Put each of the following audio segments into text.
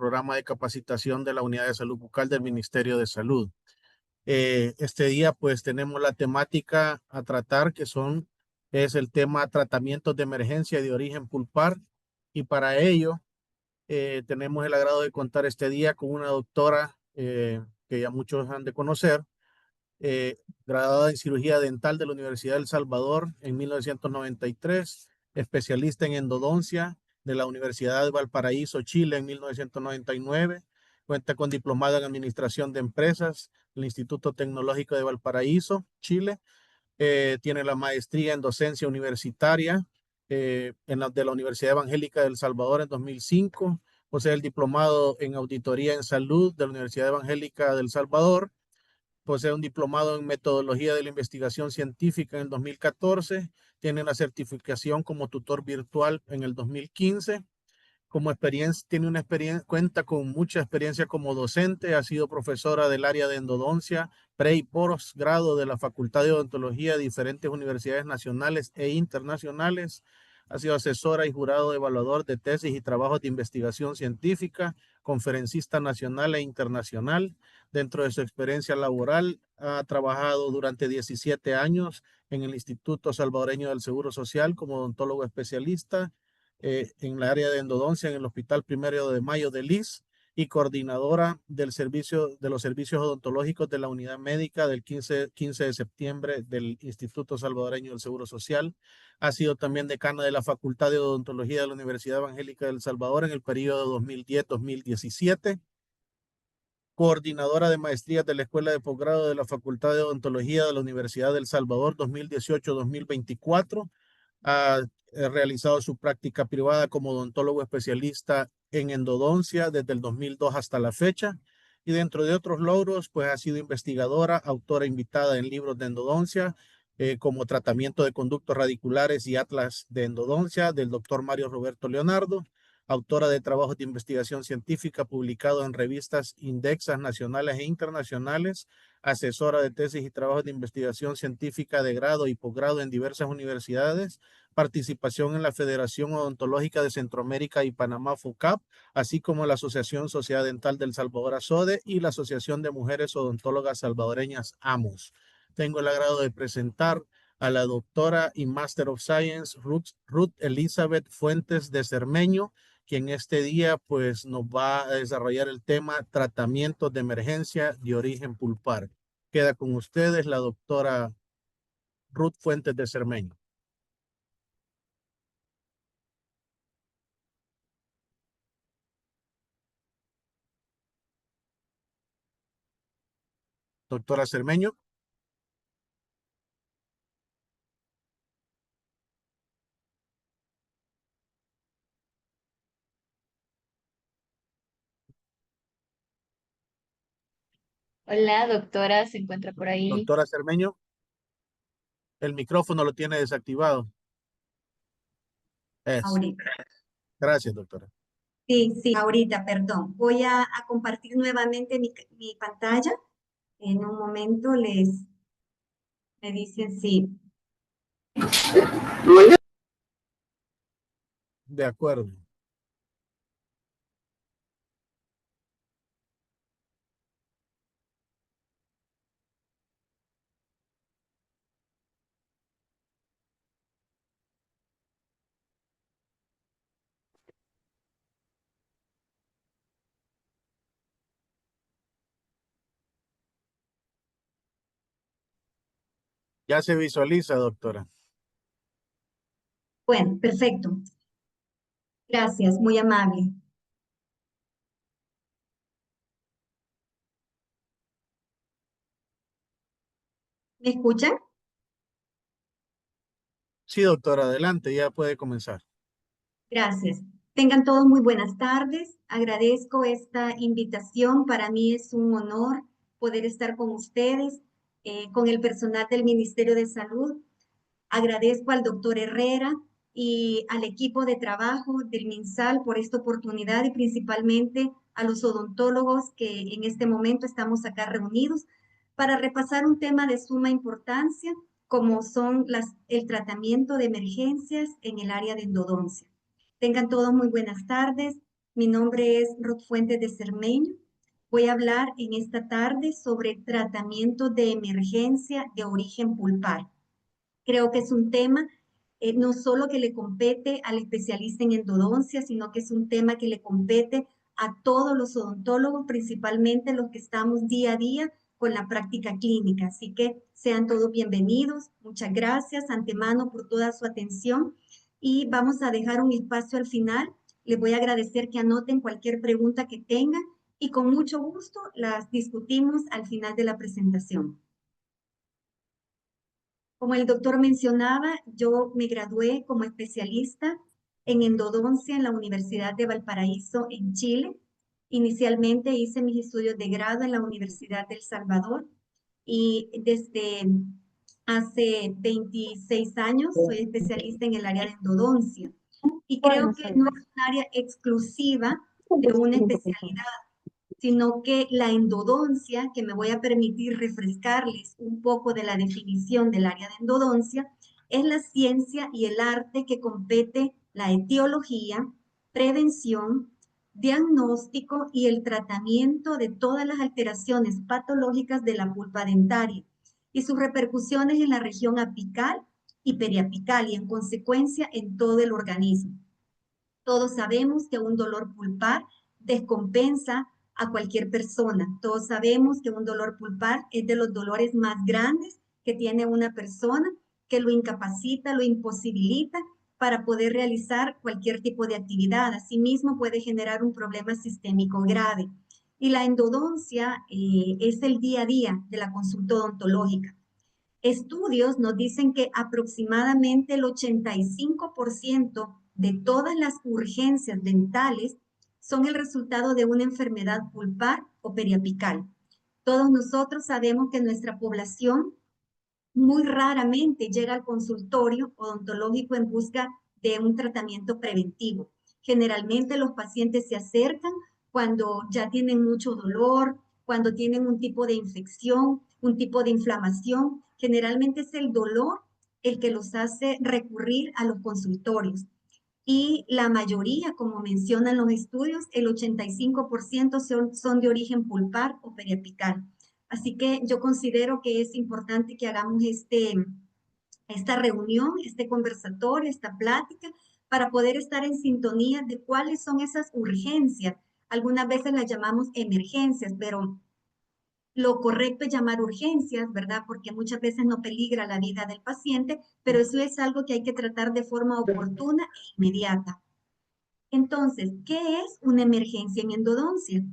programa de capacitación de la Unidad de Salud Bucal del Ministerio de Salud. Este día pues tenemos la temática a tratar es el tema tratamientos de emergencia de origen pulpar, y para ello tenemos el agrado de contar este día con una doctora que ya muchos han de conocer, graduada en cirugía dental de la Universidad de El Salvador en 1993, especialista en endodoncia de la Universidad de Valparaíso, Chile en 1999, cuenta con diplomado en administración de empresas del Instituto Tecnológico de Valparaíso, Chile, tiene la maestría en docencia universitaria de la Universidad Evangélica de El Salvador en 2005, posee el diplomado en auditoría en salud de la Universidad Evangélica de El Salvador, posee un diplomado en metodología de la investigación científica en el 2014, tiene la certificación como tutor virtual en el 2015. Como experiencia, cuenta con mucha experiencia como docente, ha sido profesora del área de endodoncia, pre y postgrado de la Facultad de Odontología de diferentes universidades nacionales e internacionales. Ha sido asesora y jurado evaluador de tesis y trabajos de investigación científica, conferencista nacional e internacional. Dentro de su experiencia laboral, ha trabajado durante 17 años en el Instituto Salvadoreño del Seguro Social como odontólogo especialista, en la área de endodoncia en el Hospital Primero de Mayo de Lis, y coordinadora de los servicios odontológicos de la unidad médica del 15 de septiembre del Instituto Salvadoreño del Seguro Social. Ha sido también decana de la Facultad de Odontología de la Universidad Evangélica de El Salvador en el periodo 2010-2017. Coordinadora de maestrías de la Escuela de Posgrado de la Facultad de Odontología de la Universidad de El Salvador 2018-2024. Ha realizado su práctica privada como odontólogo especialista en endodoncia desde el 2002 hasta la fecha. Y dentro de otros logros, pues ha sido investigadora, autora invitada en libros de endodoncia, como Tratamiento de Conductos Radiculares y Atlas de Endodoncia, del doctor Mario Roberto Leonardo, autora de trabajos de investigación científica publicados en revistas indexas nacionales e internacionales, asesora de tesis y trabajos de investigación científica de grado y posgrado en diversas universidades, participación en la Federación Odontológica de Centroamérica y Panamá, FOCAP, así como la Asociación Sociedad Dental del Salvador, ASODE, y la Asociación de Mujeres Odontólogas Salvadoreñas, AMOS. Tengo el agrado de presentar a la doctora y Master of Science Ruth Elizabeth Fuentes de Cermeño, quien este día pues nos va a desarrollar el tema tratamientos de emergencia de origen pulpar. Queda con ustedes la doctora Ruth Fuentes de Cermeño. Doctora Cermeño. Hola, doctora, ¿se encuentra por ahí? Doctora Cermeño, el micrófono lo tiene desactivado. Ahorita. Gracias, doctora. Sí, ahorita, perdón. Voy a compartir nuevamente mi pantalla. En un momento me dicen sí. De acuerdo. Ya se visualiza, doctora. Bueno, perfecto. Gracias, muy amable. ¿Me escuchan? Sí, doctora, adelante, ya puede comenzar. Gracias. Tengan todos muy buenas tardes. Agradezco esta invitación. Para mí es un honor poder estar con ustedes, con el personal del Ministerio de Salud. Agradezco al doctor Herrera y al equipo de trabajo del MinSal por esta oportunidad, y principalmente a los odontólogos que en este momento estamos acá reunidos para repasar un tema de suma importancia, como son el tratamiento de emergencias en el área de endodoncia. Tengan todos muy buenas tardes. Mi nombre es Ruth Fuentes de Cermeño. Voy a hablar en esta tarde sobre tratamiento de emergencia de origen pulpar. Creo que es un tema no solo que le compete al especialista en endodoncia, sino que es un tema que le compete a todos los odontólogos, principalmente los que estamos día a día con la práctica clínica. Así que sean todos bienvenidos. Muchas gracias antemano por toda su atención y vamos a dejar un espacio al final. Les voy a agradecer que anoten cualquier pregunta que tengan y con mucho gusto las discutimos al final de la presentación. Como el doctor mencionaba, yo me gradué como especialista en endodoncia en la Universidad de Valparaíso, en Chile. Inicialmente hice mis estudios de grado en la Universidad del Salvador y desde hace 26 años soy especialista en el área de endodoncia. Y creo que no es un área exclusiva de una especialidad, sino que la endodoncia, que me voy a permitir refrescarles un poco de la definición del área de endodoncia, es la ciencia y el arte que compete la etiología, prevención, diagnóstico y el tratamiento de todas las alteraciones patológicas de la pulpa dentaria y sus repercusiones en la región apical y periapical y en consecuencia en todo el organismo. Todos sabemos que un dolor pulpar descompensa a cualquier persona. Todos sabemos que un dolor pulpar es de los dolores más grandes que tiene una persona, que lo incapacita, lo imposibilita para poder realizar cualquier tipo de actividad. Asimismo, puede generar un problema sistémico grave. Y la endodoncia es el día a día de la consulta odontológica. Estudios nos dicen que aproximadamente el 85% de todas las urgencias dentales son el resultado de una enfermedad pulpar o periapical. Todos nosotros sabemos que nuestra población muy raramente llega al consultorio odontológico en busca de un tratamiento preventivo. Generalmente los pacientes se acercan cuando ya tienen mucho dolor, cuando tienen un tipo de infección, un tipo de inflamación. Generalmente es el dolor el que los hace recurrir a los consultorios. Y la mayoría, como mencionan los estudios, el 85% son de origen pulpar o periapical. Así que yo considero que es importante que hagamos esta reunión, este conversatorio, esta plática, para poder estar en sintonía de cuáles son esas urgencias. Algunas veces las llamamos emergencias, pero lo correcto es llamar urgencias, ¿verdad? Porque muchas veces no peligra la vida del paciente, pero eso es algo que hay que tratar de forma oportuna e inmediata. Entonces, ¿qué es una emergencia en endodoncia?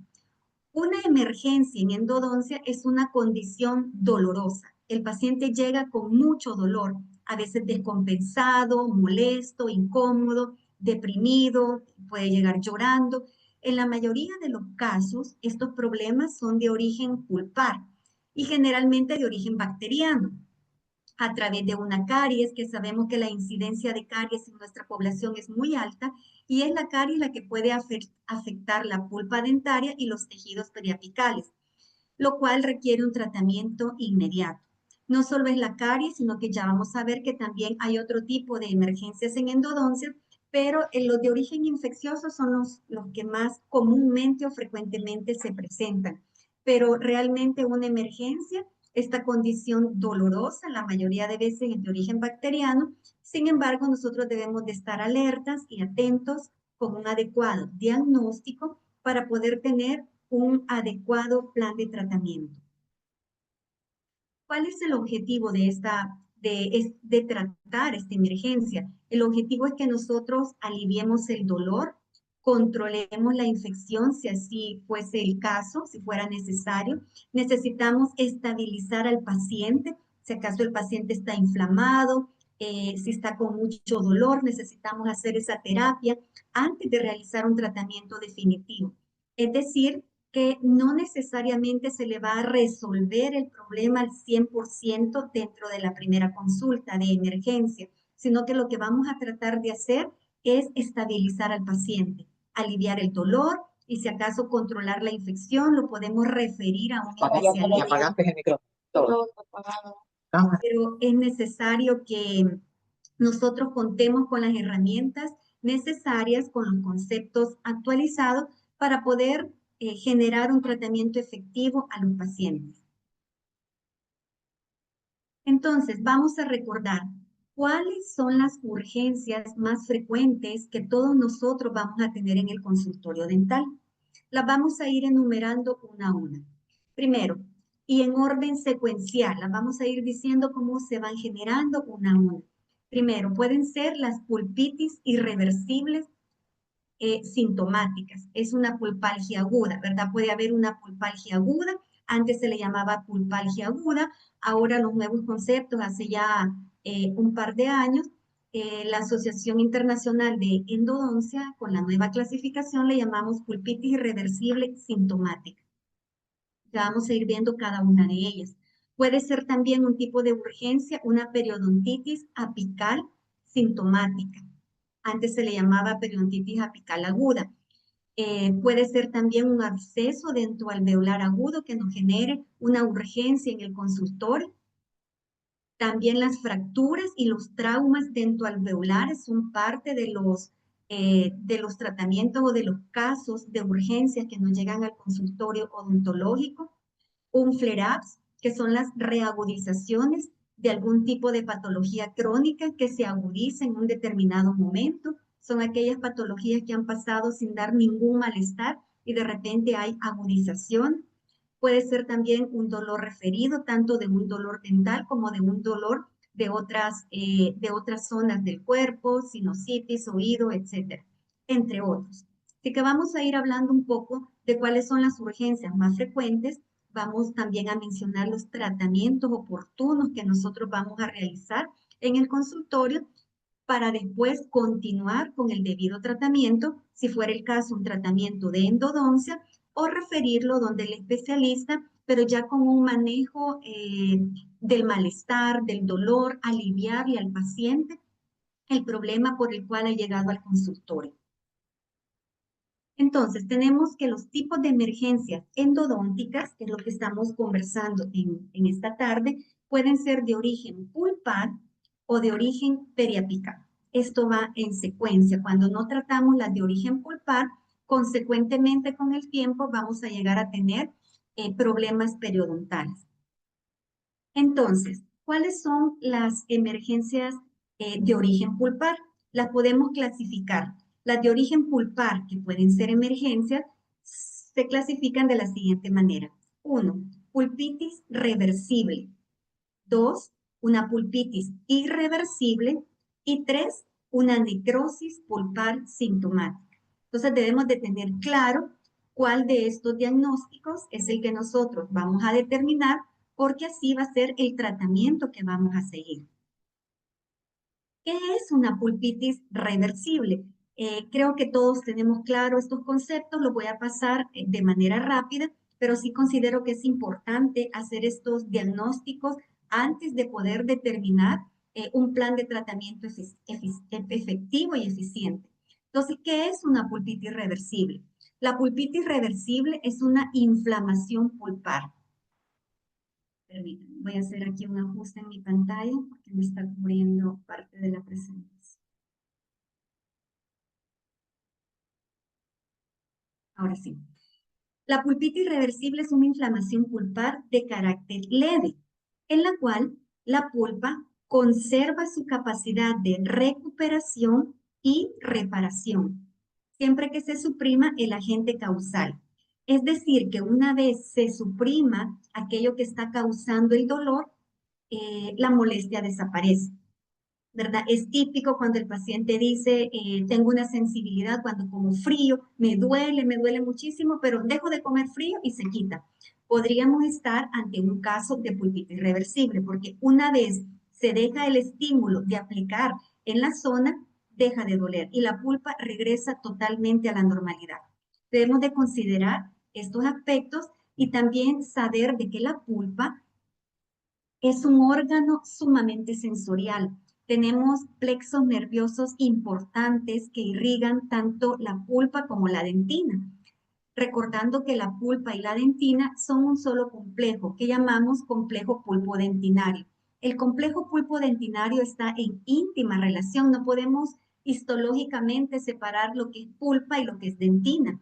Una emergencia en endodoncia es una condición dolorosa. El paciente llega con mucho dolor, a veces descompensado, molesto, incómodo, deprimido, puede llegar llorando. En la mayoría de los casos, estos problemas son de origen pulpar y generalmente de origen bacteriano a través de una caries, que sabemos que la incidencia de caries en nuestra población es muy alta, y es la caries la que puede afectar la pulpa dentaria y los tejidos periapicales, lo cual requiere un tratamiento inmediato. No solo es la caries, sino que ya vamos a ver que también hay otro tipo de emergencias en endodoncia, pero los de origen infeccioso son los que más comúnmente o frecuentemente se presentan. Pero realmente una emergencia, esta condición dolorosa, la mayoría de veces es de origen bacteriano. Sin embargo, nosotros debemos de estar alertas y atentos con un adecuado diagnóstico para poder tener un adecuado plan de tratamiento. ¿Cuál es el objetivo de tratar esta emergencia? El objetivo es que nosotros aliviemos el dolor, controlemos la infección si así fuese el caso, si fuera necesario. Necesitamos estabilizar al paciente, si acaso el paciente está inflamado, si está con mucho dolor, necesitamos hacer esa terapia antes de realizar un tratamiento definitivo. Es decir, que no necesariamente se le va a resolver el problema al 100% dentro de la primera consulta de emergencia, sino que lo que vamos a tratar de hacer es estabilizar al paciente, aliviar el dolor y si acaso controlar la infección, lo podemos referir a un especialista. Apagaste el micrófono. Pero es necesario que nosotros contemos con las herramientas necesarias con los conceptos actualizados para poder generar un tratamiento efectivo a los pacientes. Entonces, vamos a recordar cuáles son las urgencias más frecuentes que todos nosotros vamos a tener en el consultorio dental. Las vamos a ir enumerando una a una. Primero, y en orden secuencial, las vamos a ir diciendo cómo se van generando una a una. Primero, pueden ser las pulpitis irreversibles sintomáticas. Es una pulpalgia aguda, ¿verdad? Puede haber una pulpalgia aguda. Antes se le llamaba pulpalgia aguda. Ahora los nuevos conceptos, hace ya un par de años, la Asociación Internacional de Endodoncia, con la nueva clasificación, le llamamos pulpitis irreversible sintomática. Ya vamos a ir viendo cada una de ellas. Puede ser también un tipo de urgencia, una periodontitis apical sintomática. Antes se le llamaba periodontitis apical aguda. Puede ser también un absceso dentoalveolar agudo que nos genere una urgencia en el consultorio. También las fracturas y los traumas dentoalveolares son parte de los tratamientos o de los casos de urgencia que nos llegan al consultorio odontológico. Un flare-ups, que son las reagudizaciones de algún tipo de patología crónica que se agudiza en un determinado momento. Son aquellas patologías que han pasado sin dar ningún malestar y de repente hay agudización. Puede ser también un dolor referido, tanto de un dolor dental como de un dolor de otras zonas del cuerpo, sinusitis, oído, etcétera, entre otros. Así que vamos a ir hablando un poco de cuáles son las urgencias más frecuentes. Vamos también a mencionar los tratamientos oportunos que nosotros vamos a realizar en el consultorio para después continuar con el debido tratamiento, si fuera el caso un tratamiento de endodoncia, o referirlo donde el especialista, pero ya con un manejo del malestar, del dolor, aliviarle al paciente el problema por el cual ha llegado al consultorio. Entonces, tenemos que los tipos de emergencias endodónticas, que es lo que estamos conversando en esta tarde, pueden ser de origen pulpar o de origen periapical. Esto va en secuencia. Cuando no tratamos las de origen pulpar, consecuentemente con el tiempo vamos a llegar a tener problemas periodontales. Entonces, ¿cuáles son las emergencias de origen pulpar? Las podemos clasificar. Las de origen pulpar, que pueden ser emergencias, se clasifican de la siguiente manera. 1. Pulpitis reversible. 2. Una pulpitis irreversible. Y 3. Una necrosis pulpar sintomática. Entonces debemos de tener claro cuál de estos diagnósticos es el que nosotros vamos a determinar, porque así va a ser el tratamiento que vamos a seguir. ¿Qué es una pulpitis reversible? Creo que todos tenemos claro estos conceptos, los voy a pasar de manera rápida, pero sí considero que es importante hacer estos diagnósticos antes de poder determinar un plan de tratamiento efectivo y eficiente. Entonces, ¿qué es una pulpitis reversible? La pulpitis reversible es una inflamación pulpar. Permítanme, voy a hacer aquí un ajuste en mi pantalla porque me está cubriendo parte de la presentación. Ahora sí. La pulpitis reversible es una inflamación pulpar de carácter leve, en la cual la pulpa conserva su capacidad de recuperación y reparación, siempre que se suprima el agente causal. Es decir, que una vez se suprima aquello que está causando el dolor, la molestia desaparece. ¿Verdad? Es típico cuando el paciente dice, tengo una sensibilidad cuando como frío, me duele muchísimo, pero dejo de comer frío y se quita. Podríamos estar ante un caso de pulpitis reversible, porque una vez se deja el estímulo de aplicar en la zona, deja de doler y la pulpa regresa totalmente a la normalidad. Debemos de considerar estos aspectos y también saber de que la pulpa es un órgano sumamente sensorial. Tenemos plexos nerviosos importantes que irrigan tanto la pulpa como la dentina. Recordando que la pulpa y la dentina son un solo complejo que llamamos complejo pulpodentinario. El complejo pulpodentinario está en íntima relación, no podemos histológicamente separar lo que es pulpa y lo que es dentina.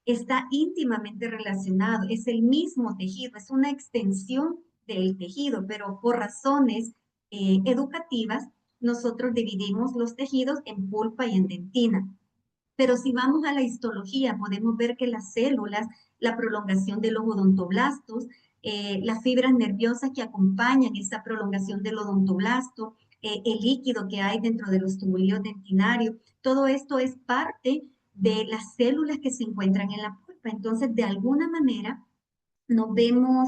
Está íntimamente relacionado, es el mismo tejido, es una extensión del tejido, pero por razones educativas, nosotros dividimos los tejidos en pulpa y en dentina. Pero si vamos a la histología, podemos ver que las células, la prolongación de los odontoblastos, las fibras nerviosas que acompañan esa prolongación del odontoblasto, el líquido que hay dentro de los tubulillos dentinarios, todo esto es parte de las células que se encuentran en la pulpa. Entonces, de alguna manera, nos vemos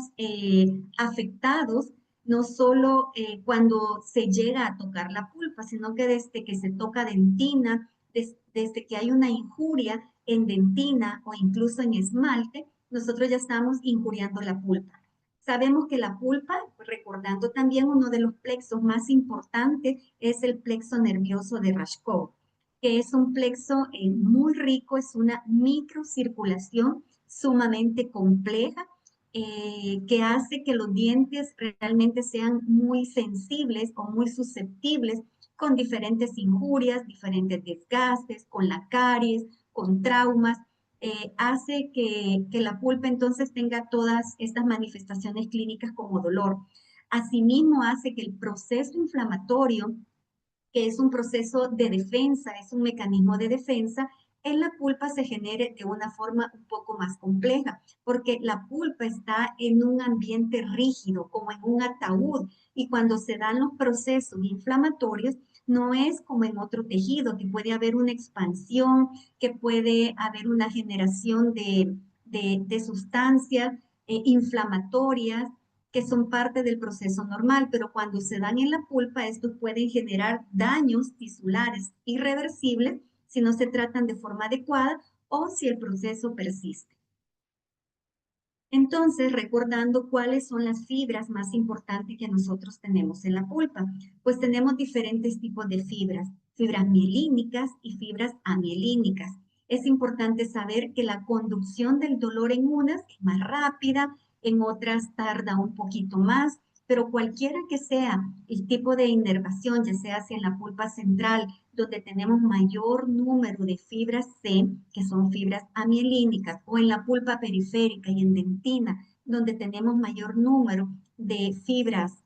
afectados no solo cuando se llega a tocar la pulpa, sino que desde que se toca dentina, desde que hay una injuria en dentina o incluso en esmalte, nosotros ya estamos injuriando la pulpa. Sabemos que la pulpa, recordando también uno de los plexos más importantes, es el plexo nervioso de Rashkov, que es un plexo muy rico, es una microcirculación sumamente compleja que hace que los dientes realmente sean muy sensibles o muy susceptibles con diferentes injurias, diferentes desgastes, con la caries, con traumas, hace que la pulpa entonces tenga todas estas manifestaciones clínicas como dolor. Asimismo, hace que el proceso inflamatorio, que es un proceso de defensa, es un mecanismo de defensa, en la pulpa se genere de una forma un poco más compleja, porque la pulpa está en un ambiente rígido, como en un ataúd, y cuando se dan los procesos inflamatorios, no es como en otro tejido, que puede haber una expansión, que puede haber una generación de sustancias inflamatorias, que son parte del proceso normal, pero cuando se dan en la pulpa, estos pueden generar daños tisulares irreversibles si no se tratan de forma adecuada o si el proceso persiste. Entonces, recordando cuáles son las fibras más importantes que nosotros tenemos en la pulpa, pues tenemos diferentes tipos de fibras mielínicas y fibras amielínicas. Es importante saber que la conducción del dolor en unas es más rápida, en otras tarda un poquito más, pero cualquiera que sea el tipo de inervación, ya sea hacia la pulpa central, donde tenemos mayor número de fibras C, que son fibras amielínicas, o en la pulpa periférica y en dentina, donde tenemos mayor número de fibras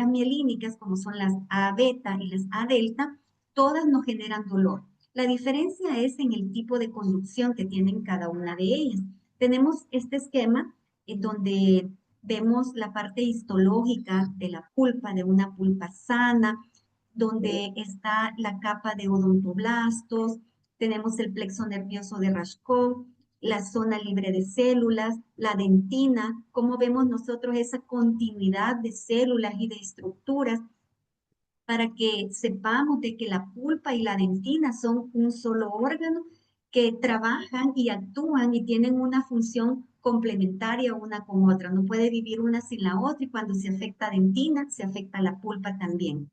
mielínicas, como son las A beta y las A delta, todas nos generan dolor. La diferencia es en el tipo de conducción que tienen cada una de ellas. Tenemos este esquema donde vemos la parte histológica de la pulpa, de una pulpa sana, donde está la capa de odontoblastos, tenemos el plexo nervioso de Rashkov, la zona libre de células, la dentina, cómo vemos nosotros esa continuidad de células y de estructuras para que sepamos de que la pulpa y la dentina son un solo órgano que trabajan y actúan y tienen una función complementaria una con otra. No puede vivir una sin la otra y cuando se afecta dentina, se afecta la pulpa también.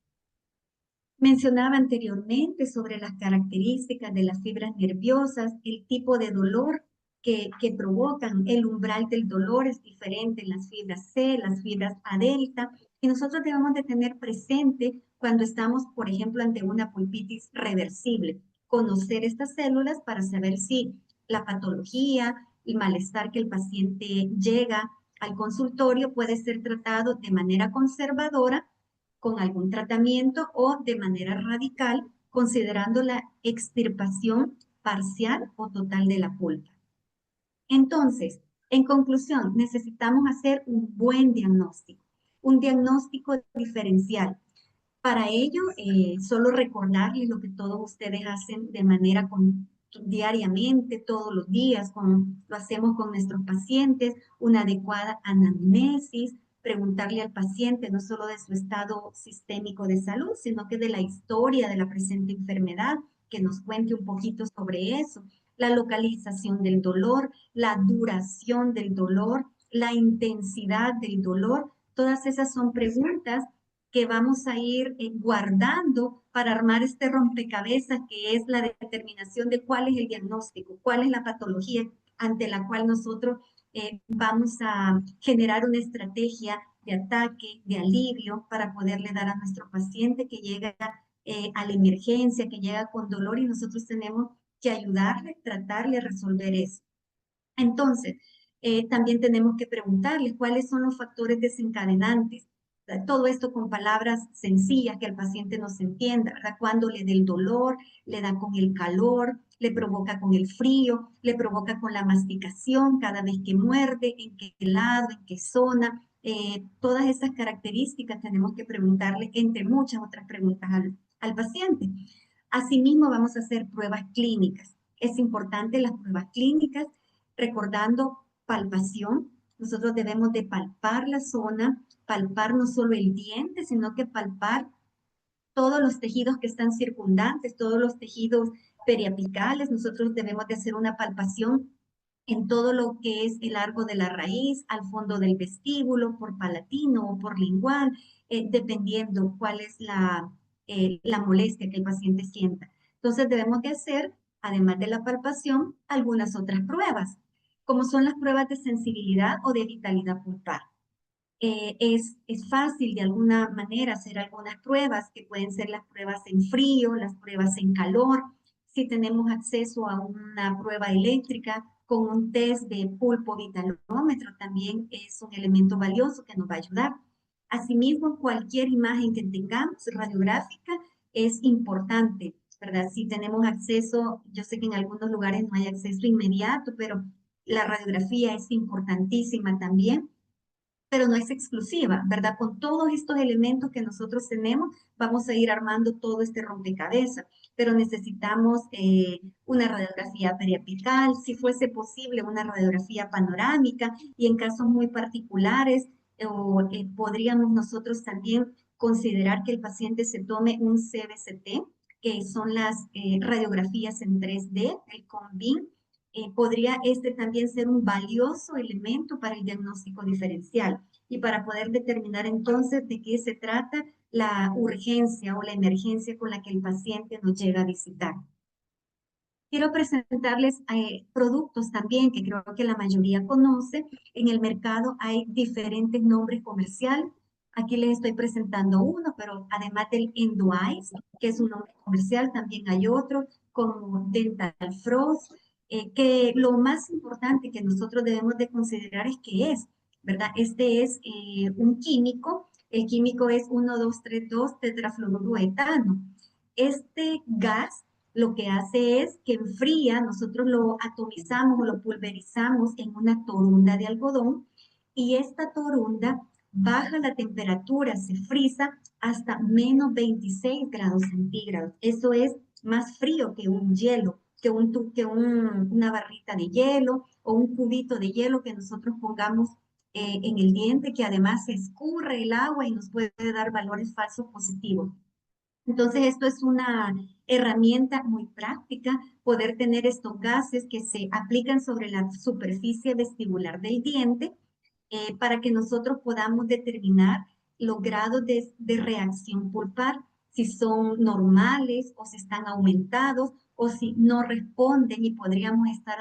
Mencionaba anteriormente sobre las características de las fibras nerviosas, el tipo de dolor que provocan, el umbral del dolor es diferente en las fibras C, las fibras A delta, y nosotros debemos de tener presente cuando estamos, por ejemplo, ante una pulpitis reversible, conocer estas células para saber si la patología, el malestar que el paciente llega al consultorio puede ser tratado de manera conservadora con algún tratamiento o de manera radical, considerando la extirpación parcial o total de la pulpa. Entonces, en conclusión, necesitamos hacer un buen diagnóstico, un diagnóstico diferencial. Para ello, solo recordarles lo que todos ustedes hacen de manera diariamente, todos los días, lo hacemos con nuestros pacientes, una adecuada anamnesis, preguntarle al paciente no solo de su estado sistémico de salud, sino que de la historia de la presente enfermedad, que nos cuente un poquito sobre eso, la localización del dolor, la duración del dolor, la intensidad del dolor. Todas esas son preguntas que vamos a ir guardando para armar este rompecabezas que es la determinación de cuál es el diagnóstico, cuál es la patología ante la cual nosotros vamos a generar una estrategia de ataque, de alivio para poderle dar a nuestro paciente que llega a la emergencia, que llega con dolor y nosotros tenemos que ayudarle, tratarle, resolver eso. Entonces, también tenemos que preguntarle cuáles son los factores desencadenantes. Todo esto con palabras sencillas que el paciente nos entienda, ¿verdad? Cuando le da el dolor, le da con el calor, le provoca con el frío, le provoca con la masticación cada vez que muerde, en qué lado, en qué zona. Todas esas características tenemos que preguntarle, entre muchas otras preguntas al paciente. Asimismo, vamos a hacer pruebas clínicas. Es importante las pruebas clínicas, recordando palpación. Nosotros debemos de palpar la zona, palpar no solo el diente, sino que palpar todos los tejidos que están circundantes, todos los tejidos periapicales. Nosotros debemos de hacer una palpación en todo lo que es el largo de la raíz, al fondo del vestíbulo, por palatino o por lingual, dependiendo cuál es la molestia que el paciente sienta. Entonces debemos de hacer, además de la palpación, algunas otras pruebas, como son las pruebas de sensibilidad o de vitalidad pulpar. Es fácil de alguna manera hacer algunas pruebas que pueden ser las pruebas en frío, las pruebas en calor. Si tenemos acceso a una prueba eléctrica con un test de pulpo vitalómetro, también es un elemento valioso que nos va a ayudar. Asimismo, cualquier imagen que tengamos radiográfica es importante, ¿verdad? Si tenemos acceso, yo sé que en algunos lugares no hay acceso inmediato, pero la radiografía es importantísima también, pero no es exclusiva, ¿verdad? Con todos estos elementos que nosotros tenemos, vamos a ir armando todo este rompecabezas, pero necesitamos una radiografía periapical, si fuese posible una radiografía panorámica, y en casos muy particulares, podríamos nosotros también considerar que el paciente se tome un CBCT, que son las radiografías en 3D, el CONVIN. Podría este también ser un valioso elemento para el diagnóstico diferencial y para poder determinar entonces de qué se trata la urgencia o la emergencia con la que el paciente nos llega a visitar. Quiero presentarles productos también que creo que la mayoría conoce. En el mercado hay diferentes nombres comerciales. Aquí les estoy presentando uno, pero además del EndoEyes, que es un nombre comercial, también hay otro como Dental Frost, que lo más importante que nosotros debemos de considerar es qué es, ¿verdad? Este es un químico. El químico es 1232 tetrafluoroetano. Este gas lo que hace es que enfría, nosotros lo atomizamos o lo pulverizamos en una torunda de algodón y esta torunda baja la temperatura, se frisa hasta menos 26 grados centígrados. Eso es más frío que un hielo, una barrita de hielo o un cubito de hielo que nosotros pongamos en el diente, que además se escurre el agua y nos puede dar valores falsos positivos. Entonces, esto es una herramienta muy práctica, poder tener estos gases que se aplican sobre la superficie vestibular del diente para que nosotros podamos determinar los grados de reacción pulpar, si son normales o si están aumentados o si no responden y podríamos estar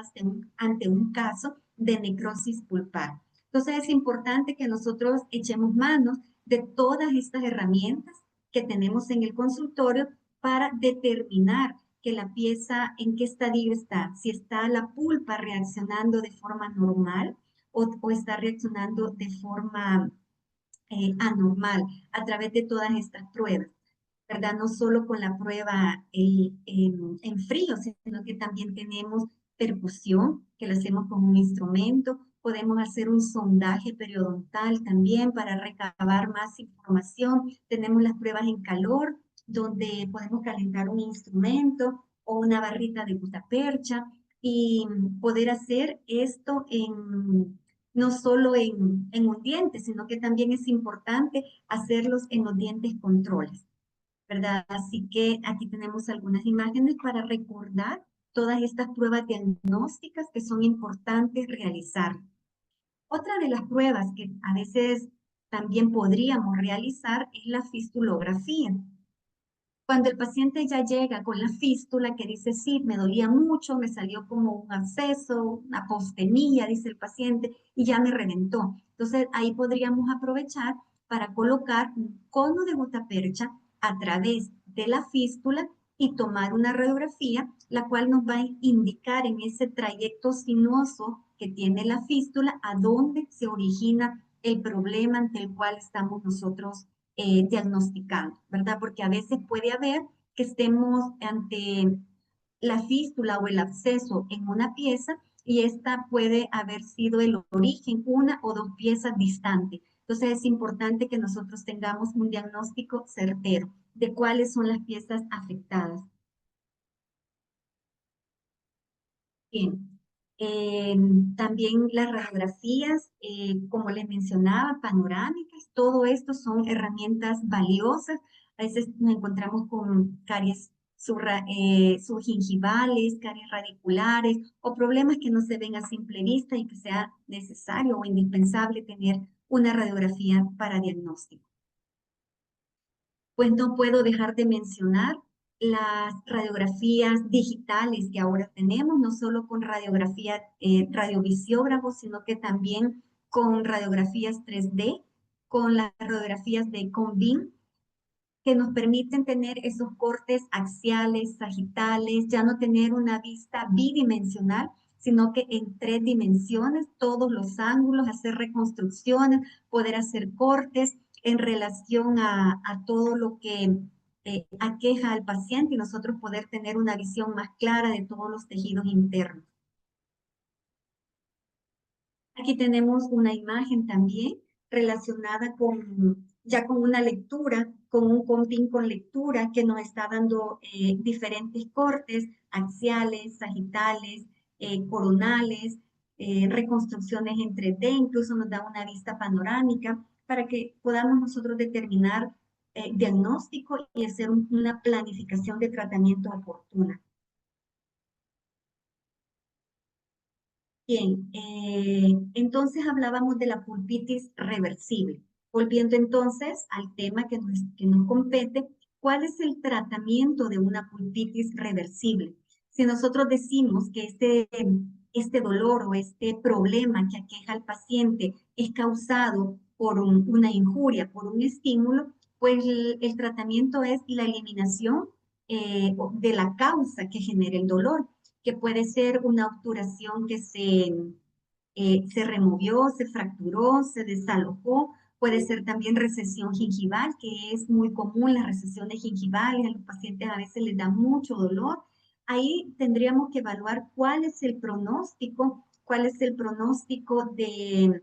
ante un caso de necrosis pulpar. Entonces, es importante que nosotros echemos manos de todas estas herramientas que tenemos en el consultorio para determinar que la pieza en qué estadio está, si está la pulpa reaccionando de forma normal o está reaccionando de forma anormal a través de todas estas pruebas, ¿verdad? No solo con la prueba en frío, sino que también tenemos percusión, que lo hacemos con un instrumento. Podemos hacer un sondaje periodontal también para recabar más información. Tenemos las pruebas en calor, donde podemos calentar un instrumento o una barrita de gutapercha y poder hacer esto no solo en un diente, sino que también es importante hacerlos en los dientes controles, ¿verdad? Así que aquí tenemos algunas imágenes para recordar todas estas pruebas diagnósticas que son importantes realizar. Otra de las pruebas que a veces también podríamos realizar es la fistulografía. Cuando el paciente ya llega con la fístula que dice, sí, me dolía mucho, me salió como un absceso, una apostemia, dice el paciente, y ya me reventó. Entonces ahí podríamos aprovechar para colocar un cono de gutapercha a través de la fístula y tomar una radiografía, la cual nos va a indicar en ese trayecto sinuoso que tiene la fístula a dónde se origina el problema ante el cual estamos nosotros diagnosticando, ¿verdad? Porque a veces puede haber que estemos ante la fístula o el absceso en una pieza y esta puede haber sido el origen, una o dos piezas distantes. Entonces es importante que nosotros tengamos un diagnóstico certero de cuáles son las piezas afectadas. Bien. Eh, También las radiografías, como les mencionaba, panorámicas, todo esto son herramientas valiosas. A veces nos encontramos con caries subgingivales, caries radiculares o problemas que no se ven a simple vista y que sea necesario o indispensable tener una radiografía para diagnóstico. Pues no puedo dejar de mencionar las radiografías digitales que ahora tenemos, no solo con radiografía, radiovisiógrafos, sino que también con radiografías 3D, con las radiografías de Combin, que nos permiten tener esos cortes axiales, sagitales, ya no tener una vista bidimensional, sino que en 3 dimensiones, todos los ángulos, hacer reconstrucciones, poder hacer cortes en relación a todo lo que aqueja al paciente y nosotros poder tener una visión más clara de todos los tejidos internos. Aquí tenemos una imagen también relacionada con, ya con una lectura, con un compin con lectura que nos está dando diferentes cortes axiales, sagitales, coronales, reconstrucciones en 3D, incluso nos da una vista panorámica para que podamos nosotros determinar diagnóstico y hacer una planificación de tratamiento oportuna. Bien, entonces hablábamos de la pulpitis reversible. Volviendo entonces al tema que nos compete, ¿cuál es el tratamiento de una pulpitis reversible? Si nosotros decimos que este dolor o este problema que aqueja al paciente es causado por una injuria, por un estímulo, pues el tratamiento es la eliminación de la causa que genera el dolor, que puede ser una obturación que se removió, se fracturó, se desalojó. Puede ser también recesión gingival, que es muy común, las recesiones gingivales. A los pacientes a veces les da mucho dolor. Ahí tendríamos que evaluar cuál es el pronóstico de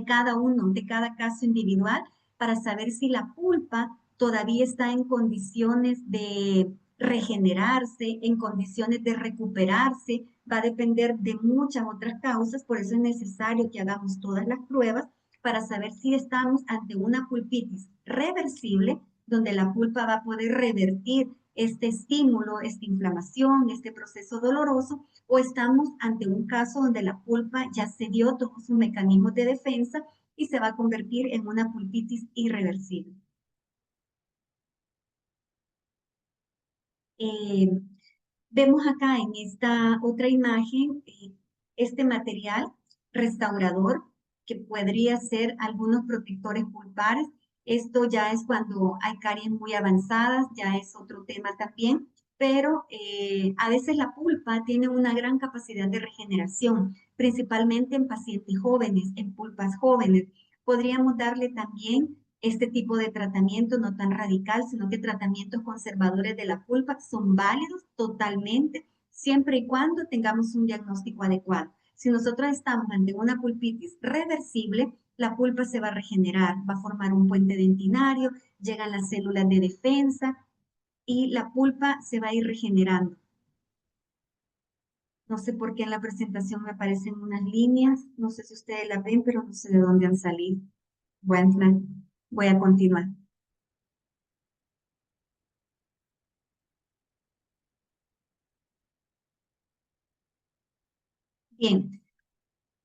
cada uno, de cada caso individual, para saber si la pulpa todavía está en condiciones de regenerarse, en condiciones de recuperarse, va a depender de muchas otras causas, por eso es necesario que hagamos todas las pruebas para saber si estamos ante una pulpitis reversible, donde la pulpa va a poder revertir este estímulo, esta inflamación, este proceso doloroso, o estamos ante un caso donde la pulpa ya se dio todos sus mecanismos de defensa y se va a convertir en una pulpitis irreversible. Eh, Vemos acá en esta otra imagen este material restaurador que podría ser algunos protectores pulpares. Esto ya es cuando hay caries muy avanzadas, ya es otro tema también, pero a veces la pulpa tiene una gran capacidad de regeneración, principalmente en pacientes jóvenes, en pulpas jóvenes. Podríamos darle también este tipo de tratamiento no tan radical, sino que tratamientos conservadores de la pulpa son válidos totalmente, siempre y cuando tengamos un diagnóstico adecuado. Si nosotros estamos ante una pulpitis reversible, la pulpa se va a regenerar, va a formar un puente dentinario, llegan las células de defensa y la pulpa se va a ir regenerando. No sé por qué en la presentación me aparecen unas líneas, no sé si ustedes las ven, pero no sé de dónde han salido. Bueno, voy a continuar. Bien,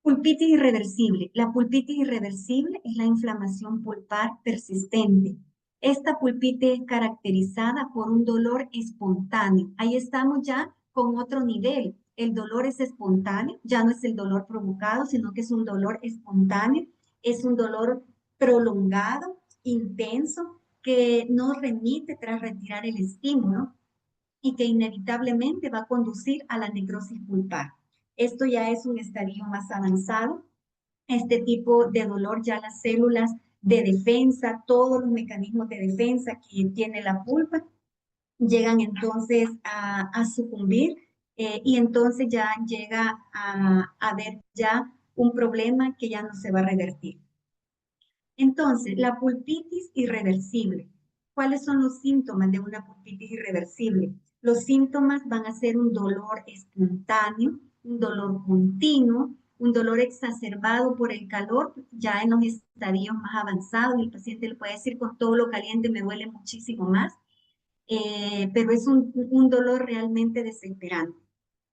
pulpitis irreversible. La pulpitis irreversible es la inflamación pulpar persistente. Esta pulpitis es caracterizada por un dolor espontáneo. Ahí estamos ya con otro nivel. El dolor es espontáneo, ya no es el dolor provocado, sino que es un dolor espontáneo. Es un dolor prolongado, intenso, que no remite tras retirar el estímulo y que inevitablemente va a conducir a la necrosis pulpar. Esto ya es un estadio más avanzado. Este tipo de dolor, ya las células de defensa, todos los mecanismos de defensa que tiene la pulpa, llegan entonces a sucumbir y entonces ya llega a haber ya un problema que ya no se va a revertir. Entonces, la pulpitis irreversible. ¿Cuáles son los síntomas de una pulpitis irreversible? Los síntomas van a ser un dolor espontáneo, un dolor continuo, un dolor exacerbado por el calor, ya en los estadios más avanzados, el paciente le puede decir con todo lo caliente me duele muchísimo más, pero es un dolor realmente desesperante.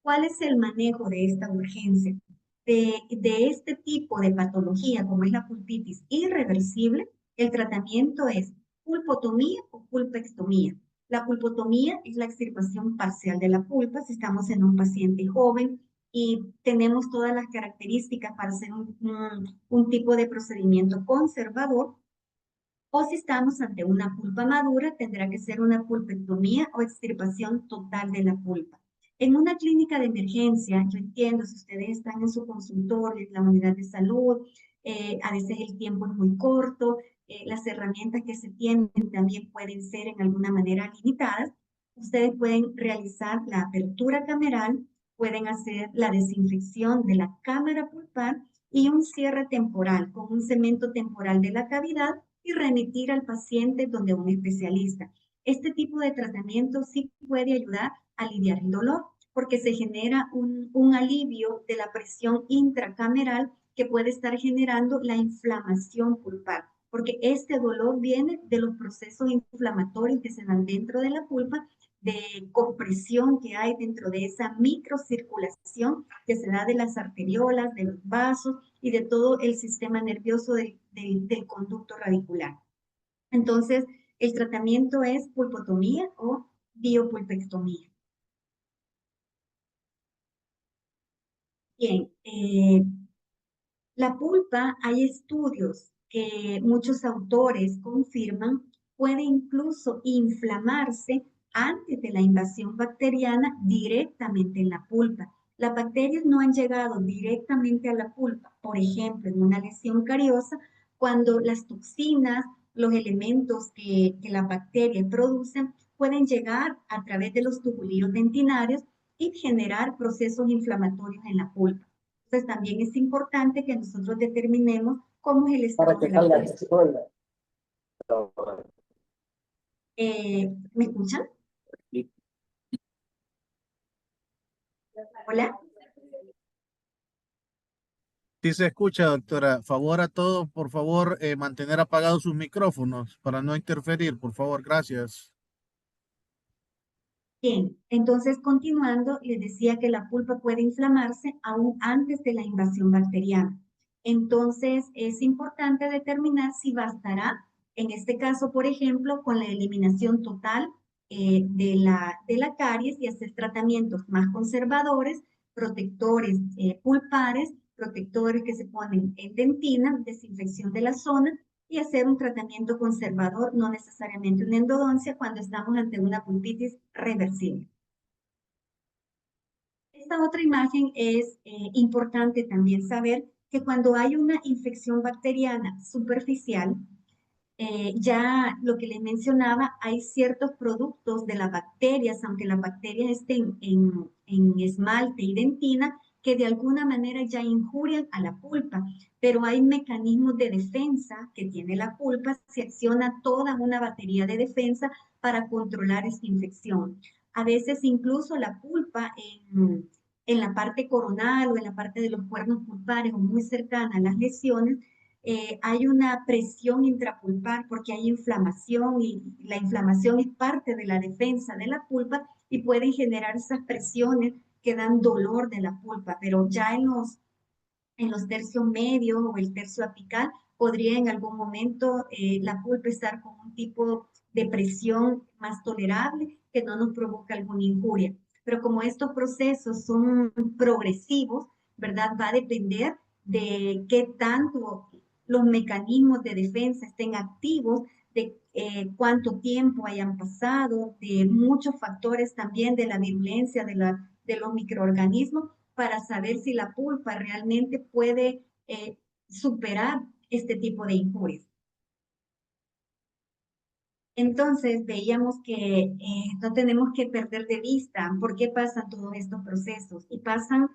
¿Cuál es el manejo de esta urgencia? De este tipo de patología, como es la pulpitis irreversible, el tratamiento es pulpotomía o pulpectomía. La pulpotomía es la extirpación parcial de la pulpa si estamos en un paciente joven y tenemos todas las características para hacer un tipo de procedimiento conservador. O si estamos ante una pulpa madura, tendrá que ser una pulpectomía o extirpación total de la pulpa. En una clínica de emergencia, yo entiendo, si ustedes están en su consultorio, en la unidad de salud, a veces el tiempo es muy corto, las herramientas que se tienen también pueden ser en alguna manera limitadas. Ustedes pueden realizar la apertura cameral, pueden hacer la desinfección de la cámara pulpar y un cierre temporal con un cemento temporal de la cavidad y remitir al paciente donde un especialista. Este tipo de tratamiento sí puede ayudar a aliviar el dolor porque se genera un alivio de la presión intracameral que puede estar generando la inflamación pulpar, porque este dolor viene de los procesos inflamatorios que se dan dentro de la pulpa, de compresión que hay dentro de esa microcirculación que se da de las arteriolas, de los vasos y de todo el sistema nervioso del conducto radicular. Entonces, el tratamiento es pulpotomía o biopulpectomía. Bien, la pulpa, hay estudios que muchos autores confirman, puede incluso inflamarse antes de la invasión bacteriana directamente en la pulpa. Las bacterias no han llegado directamente a la pulpa, por ejemplo, en una lesión cariosa, cuando las toxinas, los elementos que las bacterias producen, pueden llegar a través de los tubulillos dentinarios y generar procesos inflamatorios en la pulpa. Entonces también es importante que nosotros determinemos cómo es el estado de la pulpa. ¿Me escuchan? Hola. Sí se escucha, doctora. Favor a todos, por favor, mantener apagados sus micrófonos para no interferir, por favor. Gracias. Bien, entonces continuando, les decía que la pulpa puede inflamarse aún antes de la invasión bacteriana. Entonces es importante determinar si bastará, en este caso, por ejemplo, con la eliminación total de la caries y hacer tratamientos más conservadores, protectores pulpares, protectores que se ponen en dentina, desinfección de la zona y hacer un tratamiento conservador, no necesariamente una endodoncia, cuando estamos ante una pulpitis reversible. Esta otra imagen es importante también saber que cuando hay una infección bacteriana superficial, ya lo que les mencionaba, hay ciertos productos de las bacterias, aunque las bacterias estén en esmalte y dentina, que de alguna manera ya injurian a la pulpa, pero hay mecanismos de defensa que tiene la pulpa, se acciona toda una batería de defensa para controlar esta infección. A veces incluso la pulpa en la parte coronal o en la parte de los cuernos pulpares o muy cercana a las lesiones, hay una presión intrapulpar porque hay inflamación y la inflamación es parte de la defensa de la pulpa y pueden generar esas presiones que dan dolor de la pulpa, pero ya en los tercios medios o el tercio apical podría en algún momento la pulpa estar con un tipo de presión más tolerable que no nos provoca alguna injuria. Pero como estos procesos son progresivos, ¿verdad? Va a depender de qué tanto los mecanismos de defensa estén activos de cuánto tiempo hayan pasado, de muchos factores también de la virulencia de los microorganismos para saber si la pulpa realmente puede superar este tipo de injurias. Entonces veíamos que no tenemos que perder de vista por qué pasan todos estos procesos y pasan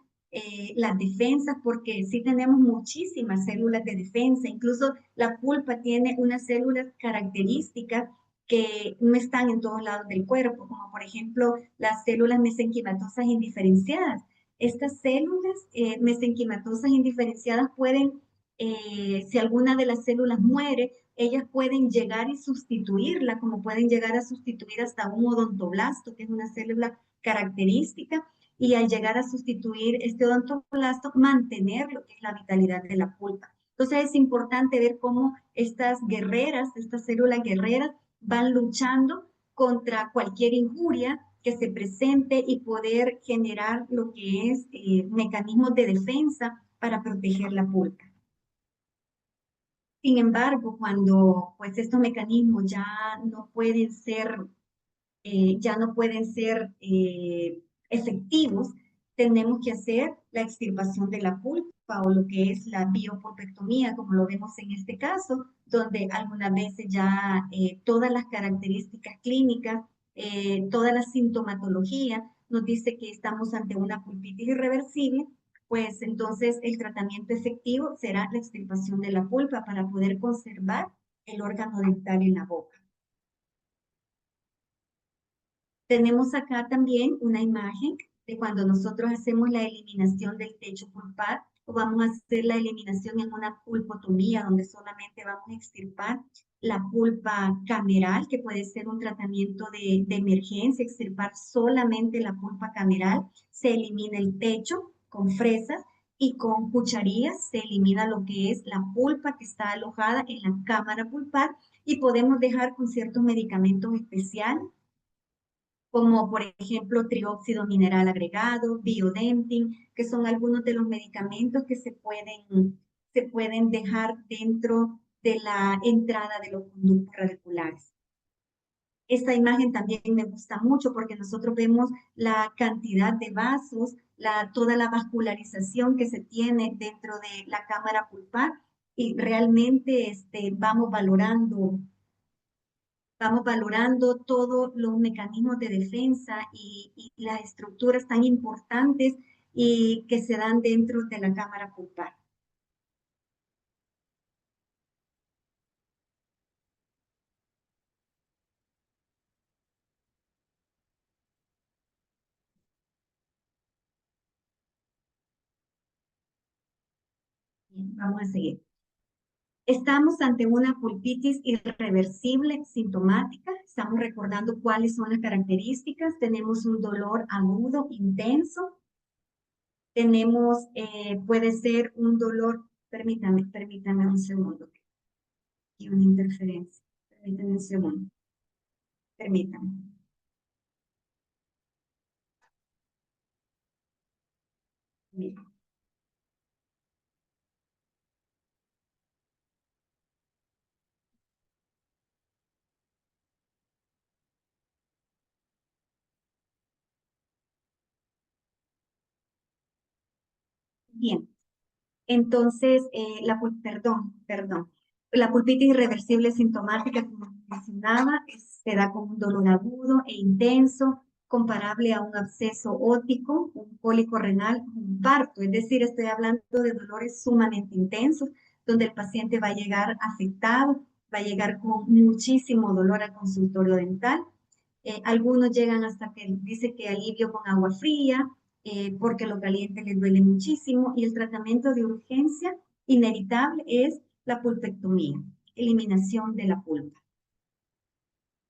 las defensas porque sí tenemos muchísimas células de defensa, incluso la pulpa tiene unas células características que no están en todos lados del cuerpo, como por ejemplo las células mesenquimatosas indiferenciadas. Estas células mesenquimatosas indiferenciadas pueden, si alguna de las células muere, ellas pueden llegar y sustituirla, como pueden llegar a sustituir hasta un odontoblasto, que es una célula característica, y al llegar a sustituir este odontoblasto, mantener lo que es la vitalidad de la pulpa. Entonces es importante ver cómo estas guerreras, estas células guerreras, van luchando contra cualquier injuria que se presente y poder generar lo que es mecanismos de defensa para proteger la pulpa. Sin embargo, cuando pues estos mecanismos ya no pueden ser efectivos, tenemos que hacer la extirpación de la pulpa o lo que es la biopulpectomía, como lo vemos en este caso, donde algunas veces ya todas las características clínicas, toda la sintomatología nos dice que estamos ante una pulpitis irreversible, pues entonces el tratamiento efectivo será la extirpación de la pulpa para poder conservar el órgano dental en la boca. Tenemos acá también una imagen de cuando nosotros hacemos la eliminación del techo pulpar o vamos a hacer la eliminación en una pulpotomía donde solamente vamos a extirpar la pulpa cameral, que puede ser un tratamiento de emergencia, extirpar solamente la pulpa cameral, se elimina el techo con fresas y con cucharillas se elimina lo que es la pulpa que está alojada en la cámara pulpar y podemos dejar con ciertos medicamentos especiales como por ejemplo trióxido mineral agregado, biodentin, que son algunos de los medicamentos que se pueden dejar dentro de la entrada de los conductos radiculares. Esta imagen también me gusta mucho porque nosotros vemos la cantidad de vasos, toda la vascularización que se tiene dentro de la cámara pulpar y realmente vamos valorando todos los mecanismos de defensa y las estructuras tan importantes y que se dan dentro de la cámara pulpar. Bien, vamos a seguir. Estamos ante una pulpitis irreversible sintomática. Estamos recordando cuáles son las características. Tenemos un dolor agudo, intenso. Tenemos, puede ser un dolor, permítame un segundo. Y una interferencia. Permítame un segundo. Permítame. Bien. Bien. Entonces, perdón. La pulpitis irreversible sintomática, como mencionaba, se da con un dolor agudo e intenso, comparable a un absceso óptico, un cólico renal, un parto. Es decir, estoy hablando de dolores sumamente intensos, donde el paciente va a llegar afectado, va a llegar con muchísimo dolor al consultorio dental. Algunos llegan hasta que dice que alivio con agua fría, porque lo caliente les duele muchísimo y el tratamiento de urgencia inevitable es la pulpectomía, eliminación de la pulpa.